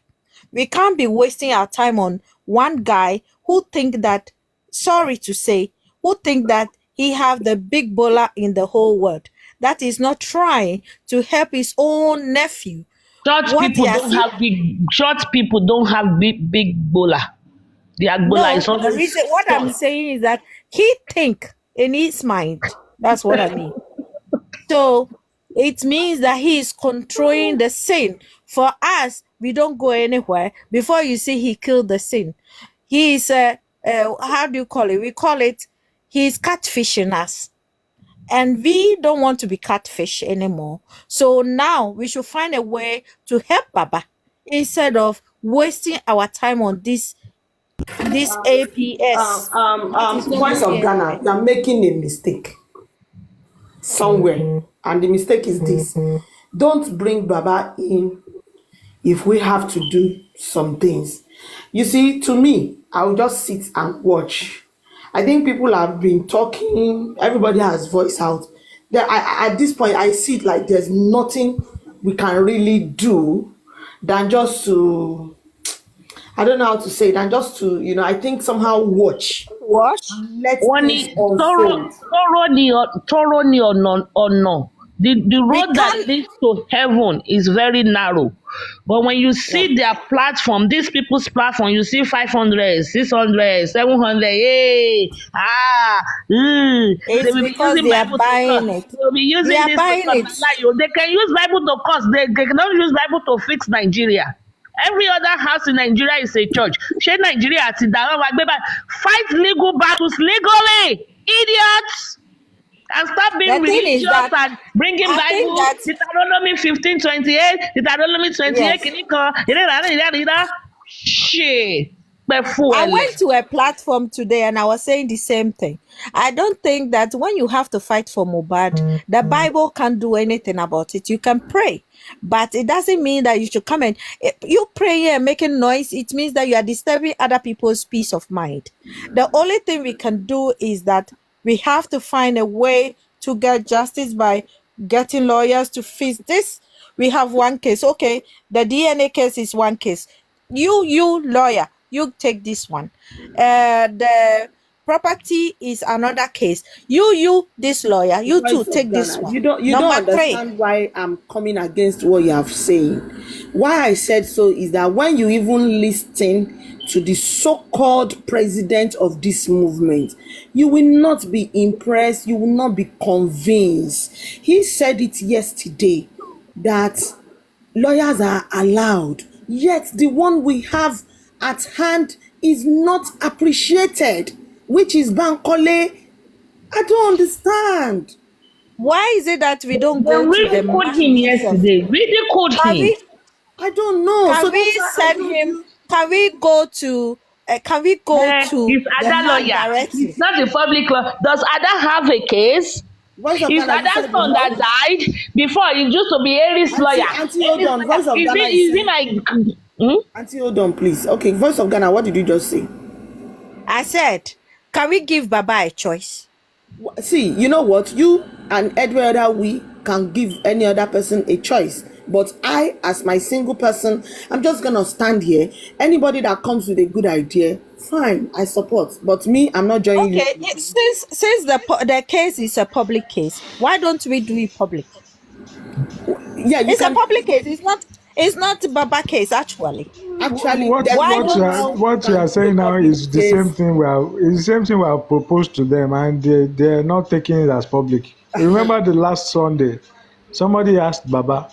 We can't be wasting our time on one guy who think that, sorry to say, who think that he have the big bowler in the whole world. That is not trying to help his own nephew. Short people don't have big bowler. The bowler is the reason what I'm saying is that he think in his mind. That's what I mean. So it means that he is controlling the scene. For us, we don't go anywhere. Before you see he killed the scene. He is how do you call it? We call it he's catfishing us. And we don't want to be catfish anymore. So now we should find a way to help Baba instead of wasting our time on this APS. Voice of Ghana, you're making a mistake somewhere. And the mistake is this. Don't bring Baba in if we have to do some things. You see, to me, I'll just sit and watch. I think people have been talking. Everybody has voice out. At this point, I see it like there's nothing we can really do than just to, I don't know how to say it, than just to, I think somehow watch. Let things unfold. Thoroughly or no. The road that leads to heaven is very narrow. But when you see their platform, these people's platform, you see 500, 600, 700, it's because they are buying it. They will be using They are this buying to it. They can use Bible to curse. They cannot use Bible to fix Nigeria. Every other house in Nigeria is a church. Share Nigeria, fight legal battles legally, idiots. And stop being religious and bringing Bible, Deuteronomy 15:28, Deuteronomy 28, shit. I went to a platform today and I was saying the same thing. I don't think that when you have to fight for Mohbad, the Bible can't do anything about it. You can pray, but it doesn't mean that you should come and you pray and making noise. It means that you are disturbing other people's peace of mind. The only thing we can do is that we have to find a way to get justice by getting lawyers to fix this. We have one case. Okay, the DNA case is one case. You lawyer, you take this one. The property is another case. This lawyer, you too take this one. You don't understand why I'm coming against what you have saying. Why I said so is that when you even listen to the so-called president of this movement, you will not be impressed, you will not be convinced. He said it yesterday that lawyers are allowed, yet the one we have at hand is not appreciated, which is Bankole. I don't understand. Why is it that we don't go to the ridiculed him yesterday? Ridiculed him. I don't know. Can we send him? Can we go to? Can we go to? Is Ada lawyer? It's not the public law. Does Ada have a case? Is Ada's son that died before? It used to be Aries lawyer. Auntie, hold on. Voice of Ghana. Is it like? Auntie, hold on, please. Okay, Voice of Ghana. What did you just say? I said, can we give Baba a choice? See, you know what? You and every other we can give any other person a choice. But I, as my single person, I'm just gonna stand here. Anybody that comes with a good idea, fine, I support. But me, I'm not joining you. Okay, since the case is a public case, why don't we do it public? Yeah, it's a public case. It's not Baba case actually. What you are saying now is the same thing we have proposed to them, and they are not taking it as public. Remember the last Sunday, somebody asked Baba.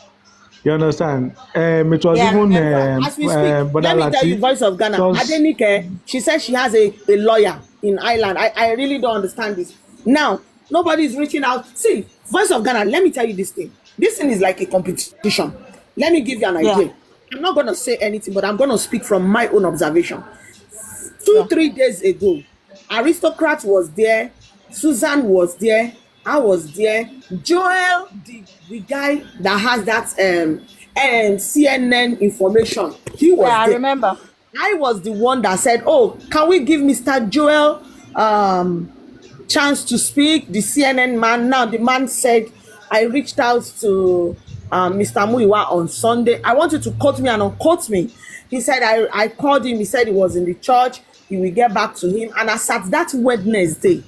You understand? It was even as we speak, let me tell you, Voice of Ghana. Adenike, she says she has a lawyer in Ireland. I really don't understand this. Now, nobody is reaching out. See, Voice of Ghana, let me tell you this thing. This thing is like a competition. Let me give you an idea. I'm not going to say anything, but I'm going to speak from my own observation. 3 days ago, Aristocrat was there, Susan was there, I was there, Joel, the guy that has that CNN information, he was there. I remember. I was the one that said, oh, can we give Mr. Joel chance to speak? The CNN man. Now the man said, I reached out to Mr. Muyiwa on Sunday. I want you to quote me and unquote me. He said, I called him. He said he was in the church. He will get back to him. And as at that Wednesday,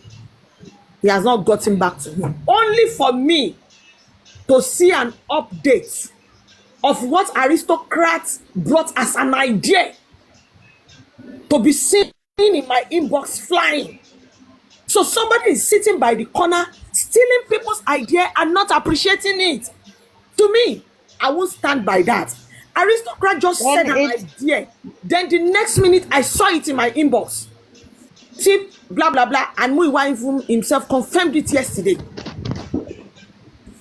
he has not gotten back to him. Only for me to see an update of what Aristocrats brought as an idea to be seen in my inbox flying. So somebody is sitting by the corner, stealing people's idea and not appreciating it. To me, I won't stand by that. Aristocrat just said an idea. Then the next minute, I saw it in my inbox. Tip, blah, blah, blah. And Muyiwa himself confirmed it yesterday.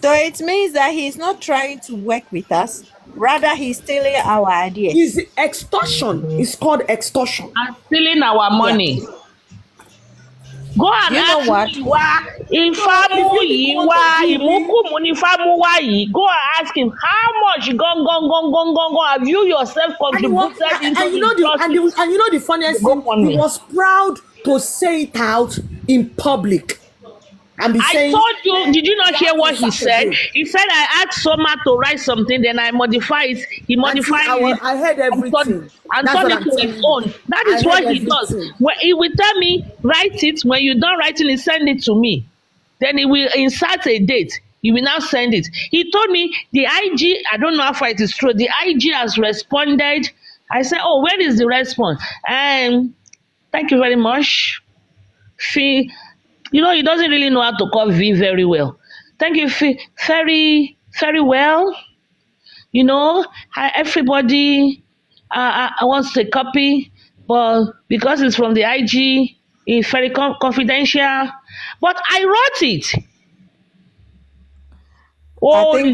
So it means that he's not trying to work with us. Rather, he's stealing our ideas. It's extortion. It's called extortion. And stealing our money. Yeah. Go and ask Go and ask him how much have you yourself contributed into and you know the funniest thing, he was proud to say it out in public. I told you, did you not hear what he said? He said, I asked Soma to write something, then I modify it. He modified it. I heard everything. And turned it to his own. That is what he does. When he will tell me, write it. When you're done writing it, send it to me. Then he will insert a date. He will now send it. He told me the IG, I don't know how far it is true, the IG has responded. I said, oh, where is the response? Thank you very much. Fee. You know, he doesn't really know how to call V very well. Thank you, very, very well. You know, everybody wants a copy, but because it's from the IG, it's very confidential. But I wrote it. I think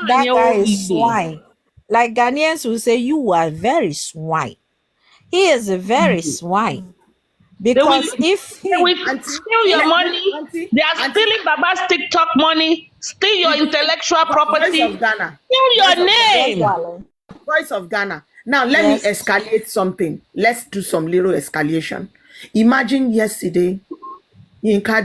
that guy is swine. Like Ghanaians will say, you are very swine. He is a very swine. Because if they will steal your money, they are stealing Baba's TikTok money, steal your intellectual property, steal your name. Voice of Ghana. Now let me escalate something. Let's do some little escalation. Imagine yesterday, Yinka